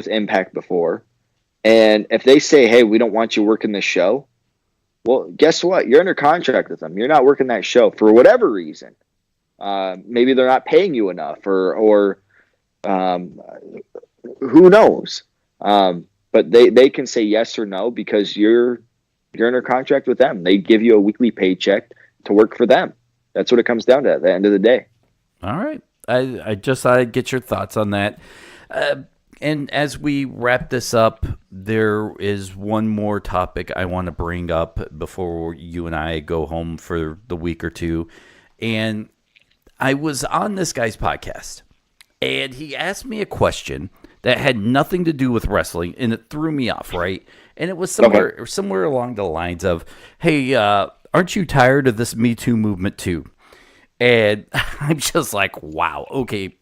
Impact before, and if they say, hey, we don't want you working this show, well, guess what? You're under contract with them. You're not working that show for whatever reason. Maybe they're not paying you enough or who knows? But they can say yes or no because you're under contract with them. They give you a weekly paycheck to work for them. That's what it comes down to at the end of the day. All right. I just thought I'd get your thoughts on that. And as we wrap this up, there is one more topic I want to bring up before you and I go home for the week or two. And I was on this guy's podcast, and he asked me a question that had nothing to do with wrestling, and it threw me off, right? And it was somewhere along the lines of, hey, aren't you tired of this Me Too movement too? And I'm just like, wow, okay.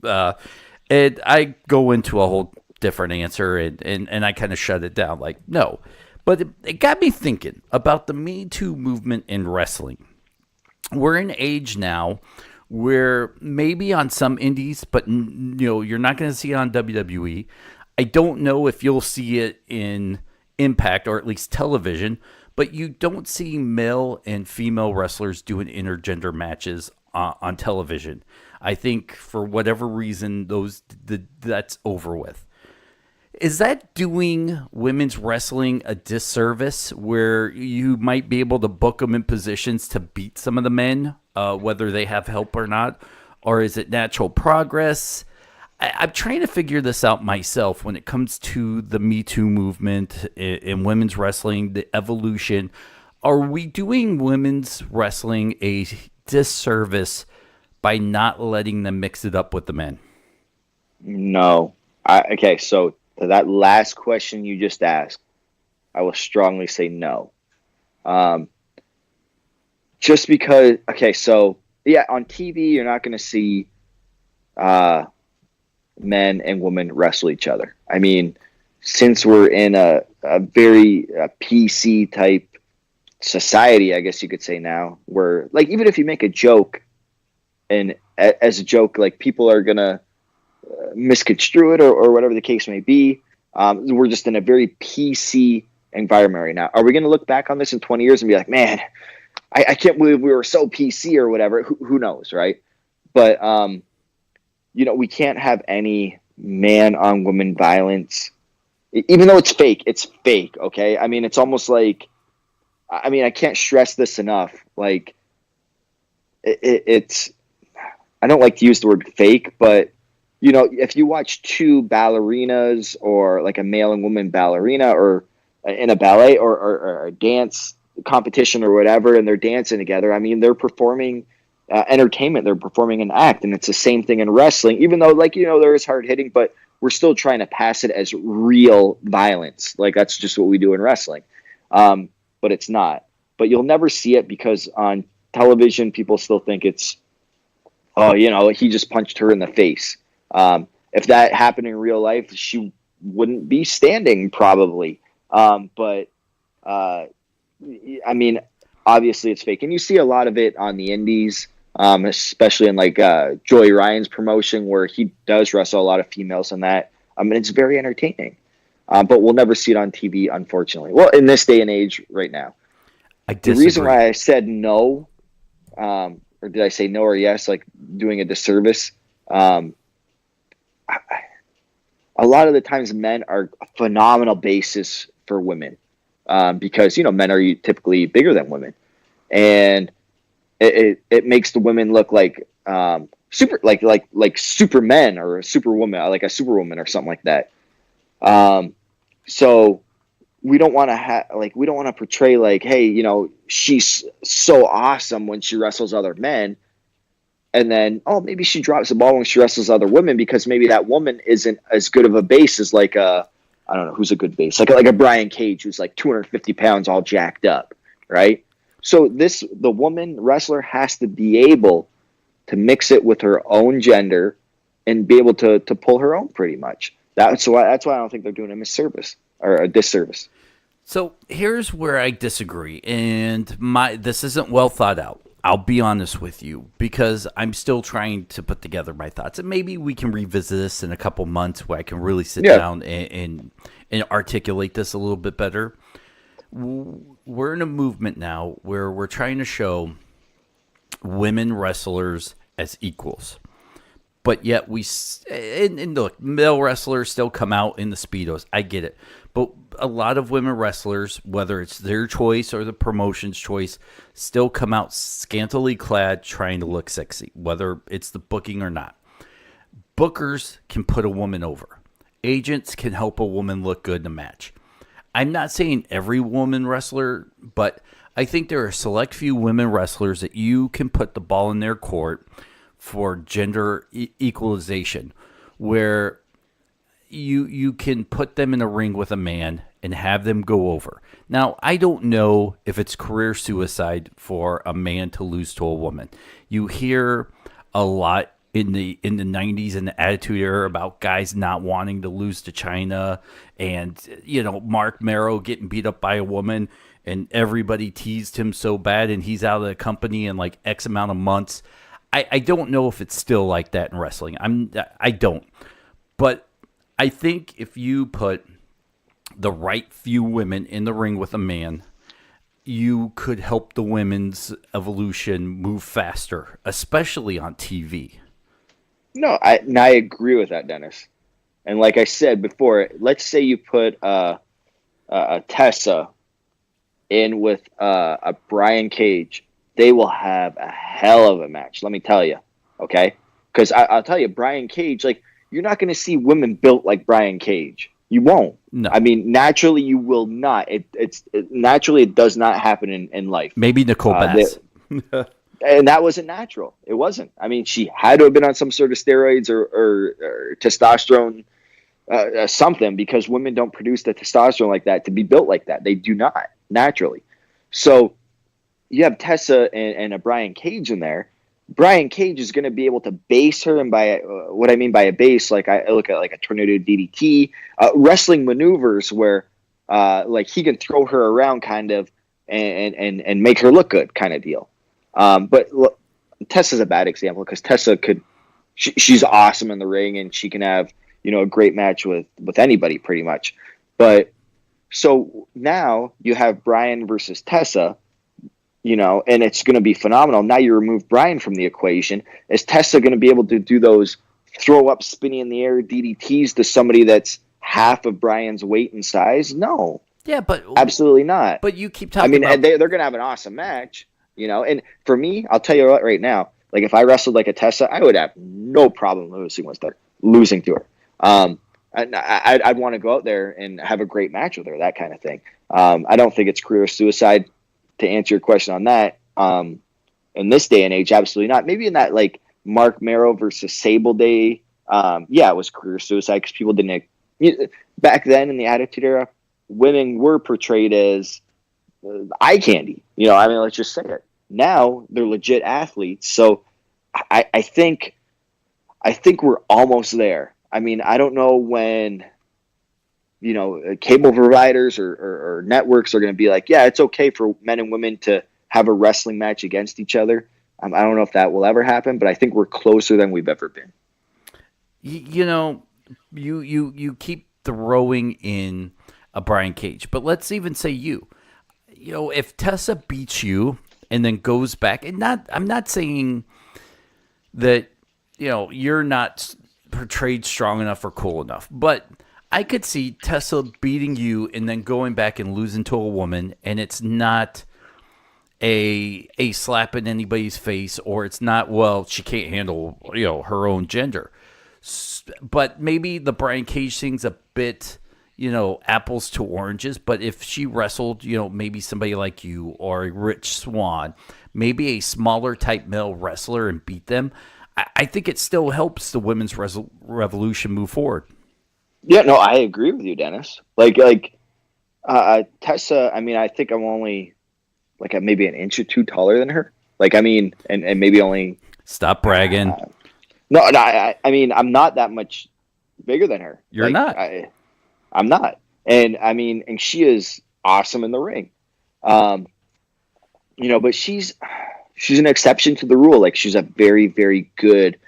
And I go into a whole different answer, and I kind of shut it down, like, no. But it got me thinking about the Me Too movement in wrestling. We're in an age now where maybe on some indies, but you're not going to see it on WWE. I don't know if you'll see it in Impact or at least television, but you don't see male and female wrestlers doing intergender matches on television. I think for whatever reason, that's over with. Is that doing women's wrestling a disservice where you might be able to book them in positions to beat some of the men, whether they have help or not? Or is it natural progress? I'm trying to figure this out myself when it comes to the Me Too movement in women's wrestling, the evolution. Are we doing women's wrestling a disservice by not letting them mix it up with the men? No. Okay, so to that last question you just asked, I will strongly say no. Just because, okay, so yeah, on TV you're not going to see men and women wrestle each other. I mean, since we're in a very PC type society, I guess you could say now, where like even if you make a joke, and as a joke, like people are gonna misconstrue it or whatever the case may be. We're just in a very PC environment right now. Are we gonna look back on this in 20 years and be like, man, I can't believe we were so PC or whatever? Who knows, right? But we can't have any man on woman violence, even though it's fake. It's fake, okay? I mean, it's almost like, I can't stress this enough. Like, it's, I don't like to use the word fake, but, if you watch two ballerinas or like a male and woman ballerina or in a ballet or a dance competition or whatever, and they're dancing together, I mean, they're performing entertainment. They're performing an act, and it's the same thing in wrestling, even though, like, there is hard hitting, but we're still trying to pass it as real violence. Like, that's just what we do in wrestling. But it's not. But you'll never see it because on television, people still think it's, he just punched her in the face. If that happened in real life, she wouldn't be standing probably. But obviously it's fake. And you see a lot of it on the indies, especially in like Joey Ryan's promotion, where he does wrestle a lot of females in that. And it's very entertaining. But we'll never see it on TV, unfortunately. Well, in this day and age right now. I disagree. The reason why I said no, or did I say no or yes, like doing a disservice, a lot of the times men are a phenomenal basis for women, because, men are typically bigger than women. And it makes the women look like like supermen or a superwoman, like a superwoman or something like that. So we don't want to portray like, hey, she's so awesome when she wrestles other men, and then maybe she drops the ball when she wrestles other women, because maybe that woman isn't as good of a base as like I don't know who's a good base, like a Brian Cage who's like 250 pounds all jacked up, right? So the woman wrestler has to be able to mix it with her own gender and be able to pull her own pretty much. That's why I don't think they're doing him a service or a disservice. So here's where I disagree, and this isn't well thought out. I'll be honest with you, because I'm still trying to put together my thoughts, and maybe we can revisit this in a couple months where I can really sit down and articulate this a little bit better. We're in a movement now where we're trying to show women wrestlers as equals. But yet and look, male wrestlers still come out in the Speedos. I get it. But a lot of women wrestlers, whether it's their choice or the promotion's choice, still come out scantily clad trying to look sexy, whether it's the booking or not. Bookers can put a woman over. Agents can help a woman look good in a match. I'm not saying every woman wrestler, but I think there are a select few women wrestlers that you can put the ball in their court for gender equalization, where you can put them in a ring with a man and have them go over. Now, I don't know if it's career suicide for a man to lose to a woman. You hear a lot in the 90s in the Attitude Era about guys not wanting to lose to China, and Mark Marrow getting beat up by a woman, and everybody teased him so bad, and he's out of the company in like X amount of months. I don't know if it's still like that in wrestling. I don't. But I think if you put the right few women in the ring with a man, you could help the women's evolution move faster, especially on TV. No, I agree with that, Dennis. And like I said before, let's say you put a Tessa in with a Brian Cage. They will have a hell of a match, let me tell you, okay? Because I'll tell you, Brian Cage, like, you're not going to see women built like Brian Cage. You won't. No. I mean, naturally, you will not. Naturally, it does not happen in life. Maybe Nicole Bass. And that wasn't natural. It wasn't. I mean, she had to have been on some sort of steroids or testosterone, something, because women don't produce the testosterone like that to be built like that. They do not, naturally. So you have Tessa and a Brian Cage in there. Brian Cage is going to be able to base her, and by what I mean by a base, like I look at like a tornado DDT, wrestling maneuvers where like he can throw her around kind of and make her look good kind of deal. But look, Tessa's a bad example, because Tessa she's awesome in the ring, and she can have a great match with anybody pretty much. But so now you have Brian versus Tessa. And it's going to be phenomenal. Now you remove Brian from the equation. Is Tessa going to be able to do those throw up, spinning in the air DDTs to somebody that's half of Brian's weight and size? No. Yeah, but absolutely not. But you keep talking. I mean, they're going to have an awesome match, And for me, I'll tell you what, right now, like if I wrestled like a Tessa, I would have no problem losing to her. I'd want to go out there and have a great match with her, that kind of thing. I don't think it's career suicide. To answer your question on that, in this day and age, absolutely not. Maybe in that like Mark Marrow versus Sable day, it was career suicide because people didn't. Back then in the Attitude Era, women were portrayed as eye candy. Let's just say it. Now they're legit athletes, so I think we're almost there. I mean, I don't know when. Cable providers or networks are going to be like, yeah, it's okay for men and women to have a wrestling match against each other. I don't know if that will ever happen, but I think we're closer than we've ever been. you keep throwing in a Brian Cage, but let's even say you know, if Tessa beats you and then goes back, and I'm not saying that, you know, you're not portrayed strong enough or cool enough, but I could see Tessa beating you and then going back and losing to a woman, and it's not a slap in anybody's face, or it's not, well, she can't handle, you know, her own gender. But maybe the Brian Cage thing's a bit, you know, apples to oranges. But if she wrestled, you know, maybe somebody like you or a Rich Swann, maybe a smaller type male wrestler, and beat them, I think it still helps the women's revolution move forward. Yeah, no, I agree with you, Dennis. Like Tessa, I mean, I think I'm only like maybe an inch or two taller than her. Like, I mean, and maybe only. Stop bragging. No, I mean, I'm not that much bigger than her. You're not. I'm not. And I mean, and she is awesome in the ring. You know, but she's an exception to the rule. Like, she's a very, very good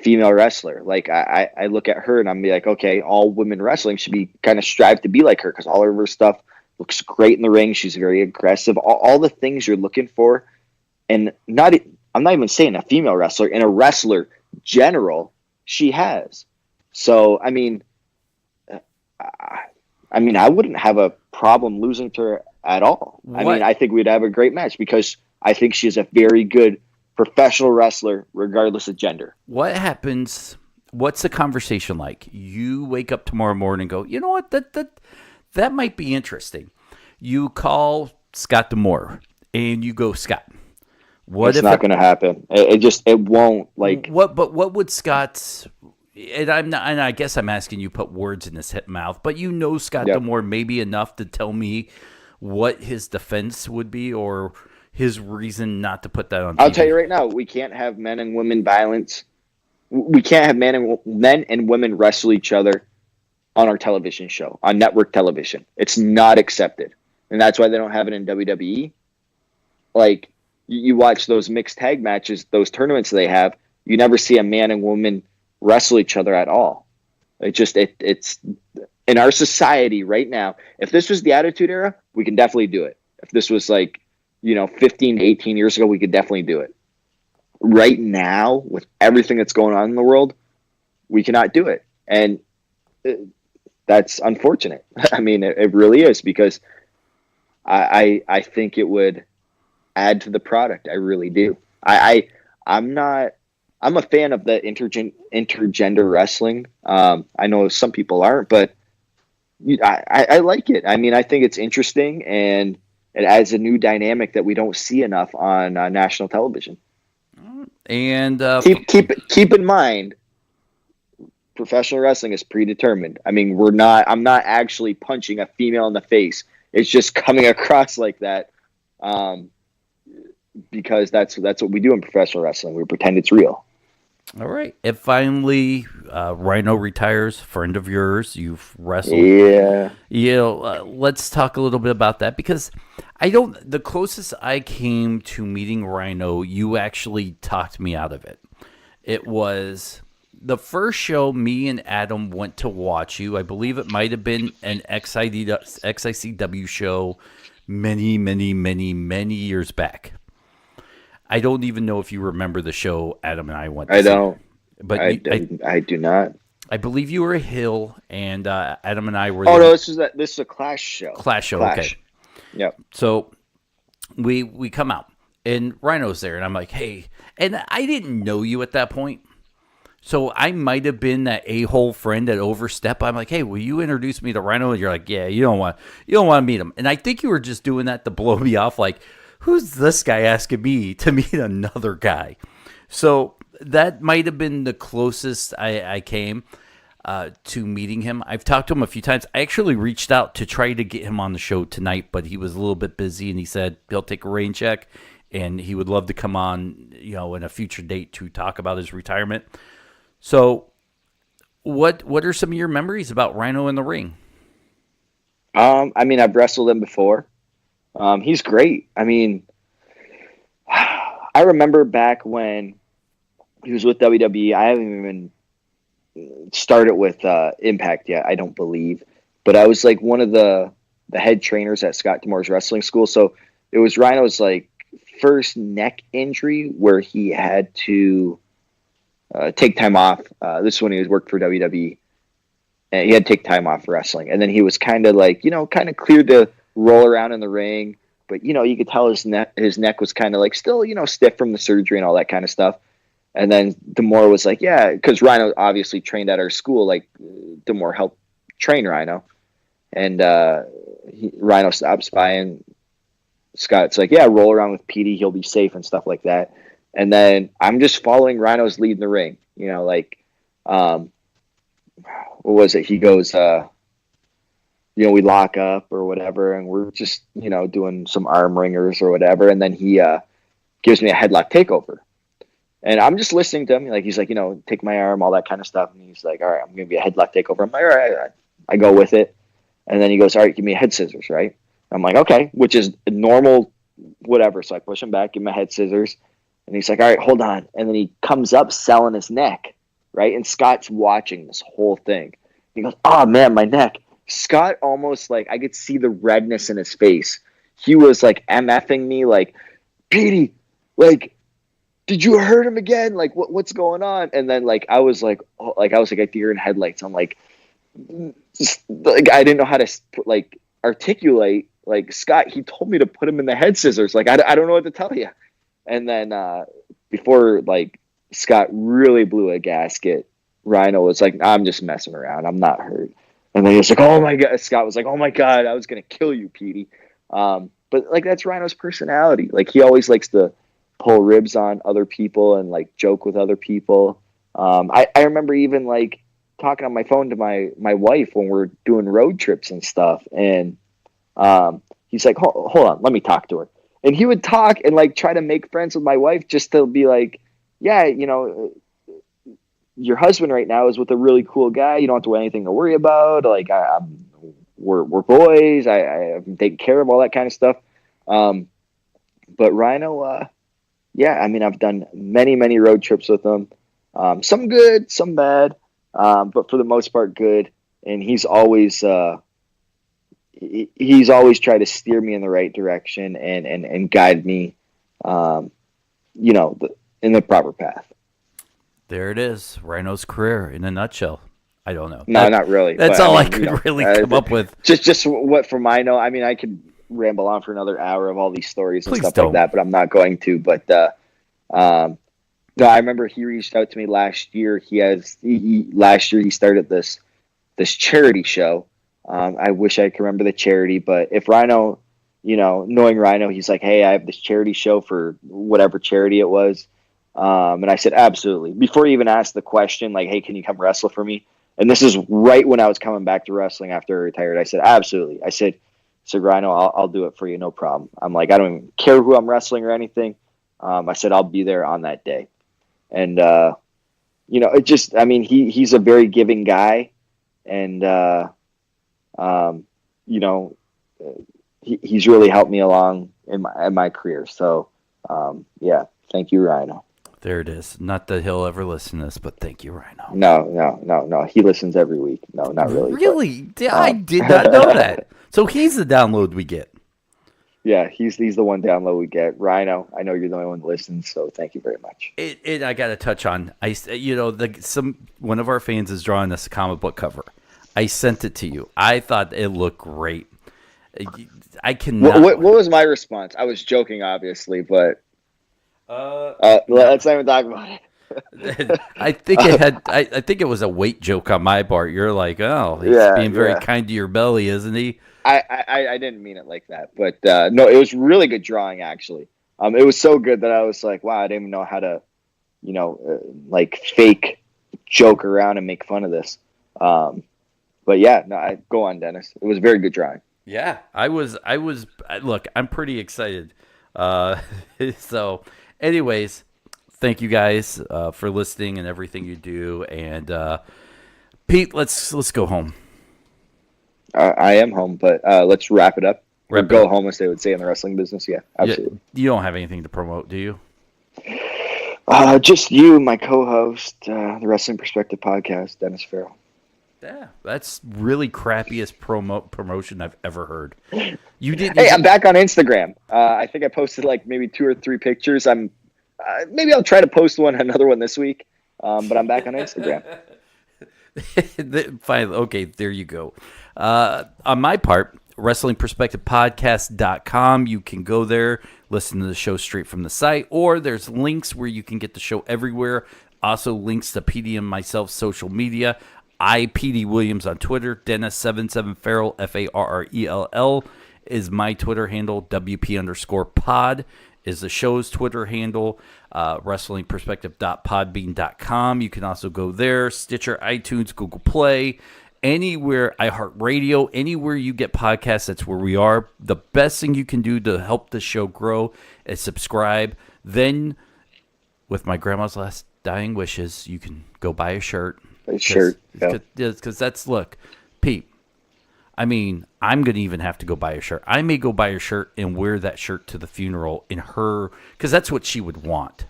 female wrestler. Like, I look at her and I'm like, okay, all women wrestling should be kind of strive to be like her, because all of her stuff looks great in the ring. She's very aggressive. All the things you're looking for. And I'm not even saying a female wrestler, in a wrestler general, she has. So, I mean, I wouldn't have a problem losing to her at all. What? I mean, I think we'd have a great match, because I think she's a very good professional wrestler, regardless of gender. What happens? What's the conversation like? You wake up tomorrow morning and go, you know what? That might be interesting. You call Scott D'Amore and you go, Scott, it's not going to happen. It won't. Like, what? But what would Scott's? And I guess I'm asking you put words in his mouth, but you know Scott D'Amore maybe enough to tell me what his defense would be, or his reason not to put that on TV. I'll tell you right now, we can't have men and women violence. We can't have men and women wrestle each other on our television show, on network television. It's not accepted. And that's why they don't have it in WWE. Like, you watch those mixed tag matches, those tournaments they have, you never see a man and woman wrestle each other at all. It's in our society right now. If this was the Attitude Era, we can definitely do it. If this was like, you know, 15 to 18 years ago, we could definitely do it. Right now, with everything that's going on in the world, we cannot do it. And that's unfortunate. I mean, it really is, because I think it would add to the product. I really do. I'm a fan of the intergender wrestling. I know some people aren't, but I like it. I mean, I think it's interesting, and it adds a new dynamic that we don't see enough on national television. And keep in mind, professional wrestling is predetermined. I mean, I'm not actually punching a female in the face. It's just coming across like that, because that's what we do in professional wrestling. We pretend it's real. All right. If finally Rhino retires, friend of yours, you've wrestled. Yeah. You know, let's talk a little bit about that, because the closest I came to meeting Rhino, you actually talked me out of it. It was the first show me and Adam went to watch you. I believe it might have been an XICW show many, many, many, many years back. I don't even know if you remember the show Adam and I went to. I don't. But I do not. I believe you were a heel, and Adam and I were. Oh, no, this is a Clash show. Clash show, Clash. Okay. Yep. So we come out, and Rhino's there, and I'm like, hey, and I didn't know you at that point. So I might have been that a-hole friend that overstepped. I'm like, hey, will you introduce me to Rhino? And you're like, yeah, you don't want to meet him. And I think you were just doing that to blow me off, like, who's this guy asking me to meet another guy? So that might have been the closest I came to meeting him. I've talked to him a few times. I actually reached out to try to get him on the show tonight, but he was a little bit busy, and he said he'll take a rain check, and he would love to come on, you know, in a future date to talk about his retirement. So what are some of your memories about Rhino in the ring? I mean, I've wrestled him before. He's great. I mean, I remember back when he was with WWE. I haven't even started with Impact yet, I don't believe. But I was like one of the head trainers at Scott D'Amore's wrestling school. So it was Rhino's like first neck injury where he had to take time off. This is when he was worked for WWE. And he had to take time off wrestling. And then he was kind of like, kind of cleared to roll around in the ring. But, you could tell his neck was kind of like still, stiff from the surgery and all that kind of stuff. And then D'Amore was like, yeah, because Rhino obviously trained at our school. Like, D'Amore helped train Rhino. And Rhino stops by and Scott's like, yeah, roll around with Petey. He'll be safe and stuff like that. And then I'm just following Rhino's lead in the ring. What was it? He goes, we lock up or whatever, and we're just, doing some arm ringers or whatever. And then he gives me a headlock takeover. And I'm just listening to him. Like, he's like, take my arm, all that kind of stuff. And he's like, all right, I'm going to be a headlock takeover. I'm like, all right. I go with it. And then he goes, all right, give me a head scissors, right? I'm like, okay, which is normal, whatever. So I push him back, give him a head scissors. And he's like, all right, hold on. And then he comes up selling his neck, right? And Scott's watching this whole thing. He goes, oh, man, my neck. Scott almost, like, I could see the redness in his face. He was, like, MFing me, like, Petey, like, did you hurt him again? Like, what's going on? And then, like, I was like a deer in headlights. I'm like, I didn't know how to, like, articulate. Like, Scott, he told me to put him in the head scissors. Like, I don't know what to tell you. And then before, like, Scott really blew a gasket, Rhino was like, I'm just messing around. I'm not hurt. And then he was like, oh, my God. Scott was like, oh, my God, I was going to kill you, Petey. But, like, that's Rhino's personality. Like, he always likes to pull ribs on other people and, like, joke with other people. I remember even, like, talking on my phone to my wife when we're doing road trips and stuff. And he's like, hold on, let me talk to her. And he would talk and, like, try to make friends with my wife just to be like, yeah, your husband right now is with a really cool guy. You don't have to have anything to worry about. Like, we're boys. I'm taking care of all that kind of stuff. But Rhino, yeah, I mean, I've done many, many road trips with him. Some good, some bad, but for the most part, good. And he's always tried to steer me in the right direction and guide me, in the proper path. There it is. Rhino's career in a nutshell. I don't know. No, not really. That's all I could really come up with. Just what from I know. I mean, I could ramble on for another hour of all these stories and stuff don't. like that, but I'm not going to. But no, I remember he reached out to me last year. Last year he started this charity show. I wish I could remember the charity, but if Rhino, knowing Rhino, he's like, hey, I have this charity show for whatever charity it was. And I said, absolutely. Before he even asked the question, like, hey, can you come wrestle for me? And this is right when I was coming back to wrestling after I retired. I said, absolutely. I said, Rhino, I'll do it for you. No problem. I'm like, I don't even care who I'm wrestling or anything. I said, I'll be there on that day. And, it just, I mean, he's a very giving guy. And, he's really helped me along in my career. So, yeah, thank you, Rhino. There it is. Not that he'll ever listen to this, but thank you, Rhino. No. He listens every week. No, not really. Really? But, I did not know that. So he's the download we get. Yeah, he's the one download we get. Rhino, I know you're the only one that listens, so thank you very much. I got to touch on, one of our fans is drawing this comic book cover. I sent it to you. I thought it looked great. I cannot. What was my response? I was joking, obviously, but let's not even talk about it. I think it had. I think it was a weight joke on my part. You're like, oh, he's being very kind to your belly, isn't he? I didn't mean it like that, but no, it was really good drawing actually. It was so good that I was like, wow, I didn't even know how to, like fake joke around and make fun of this. But yeah, no, go on, Dennis. It was very good drawing. Yeah, I was. Look, I'm pretty excited. So, anyways, thank you guys for listening and everything you do. And Pete, let's go home. I am home, but let's wrap it up. Go home, as they would say in the wrestling business. Yeah, absolutely. You don't have anything to promote, do you? Just you, my co-host, the Wrestling Perspective podcast, Dennis Farrell. Yeah, that's really crappiest promotion I've ever heard. You did. Hey, I'm back on Instagram. I think I posted like maybe 2 or 3 pictures. Maybe I'll try to post another one this week. But I'm back on Instagram. Finally, okay, there you go. On my part, WrestlingPerspectivePodcast.com. You can go there, listen to the show straight from the site, or there's links where you can get the show everywhere. Also, links to Petey and myself social media. Petey Williams on Twitter. Dennis77 Farrell, Farrell, is my Twitter handle. WP_pod is the show's Twitter handle. WrestlingPerspective.podbean.com. You can also go there. Stitcher, iTunes, Google Play, anywhere, iHeartRadio, anywhere you get podcasts, that's where we are. The best thing you can do to help the show grow is subscribe. Then, with my grandma's last dying wishes, you can go buy a shirt. Because that's, look, Pete, I mean, I'm going to even have to go buy a shirt. I may go buy a shirt and wear that shirt to the funeral in her, because that's what she would want.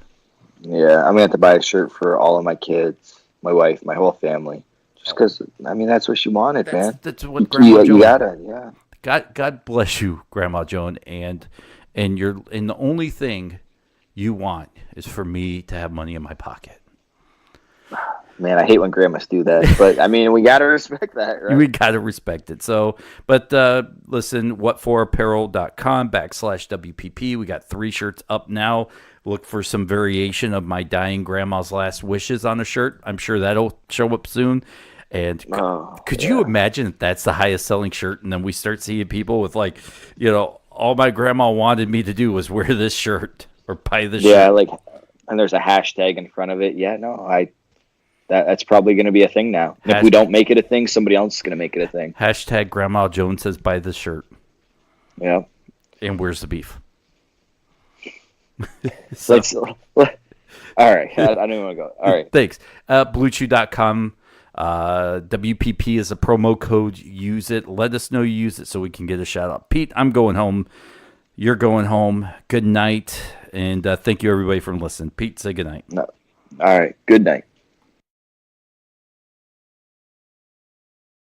Yeah, I'm going to have to buy a shirt for all of my kids, my wife, my whole family. Just because, I mean, that's what she wanted, man. That's what Grandma Joan. You gotta, yeah. God bless you, Grandma Joan, and the only thing you want is for me to have money in my pocket. Man, I hate when grandmas do that, but I mean, we gotta respect that, right? We gotta respect it. So, but listen, whatforapparel.com/WPP. We got 3 shirts up now. Look for some variation of my dying grandma's last wishes on a shirt. I'm sure that'll show up soon. And could you imagine if that's the highest selling shirt, and then we start seeing people with like, all my grandma wanted me to do was wear this shirt or buy this shirt. Yeah, like, and there's a hashtag in front of it. Yeah, no, that's probably going to be a thing now. And if we don't make it a thing, somebody else is going to make it a thing. Hashtag Grandma Joan says buy this shirt. Yeah. And where's the beef? All right. I don't even want to go. All right. Thanks. BlueChew.com. WPP is a promo code. Use it. Let us know you use it so we can get a shout out. Pete, I'm going home. You're going home. Good night. And thank you, everybody, for listening. Pete, say good night. No. All right. Good night.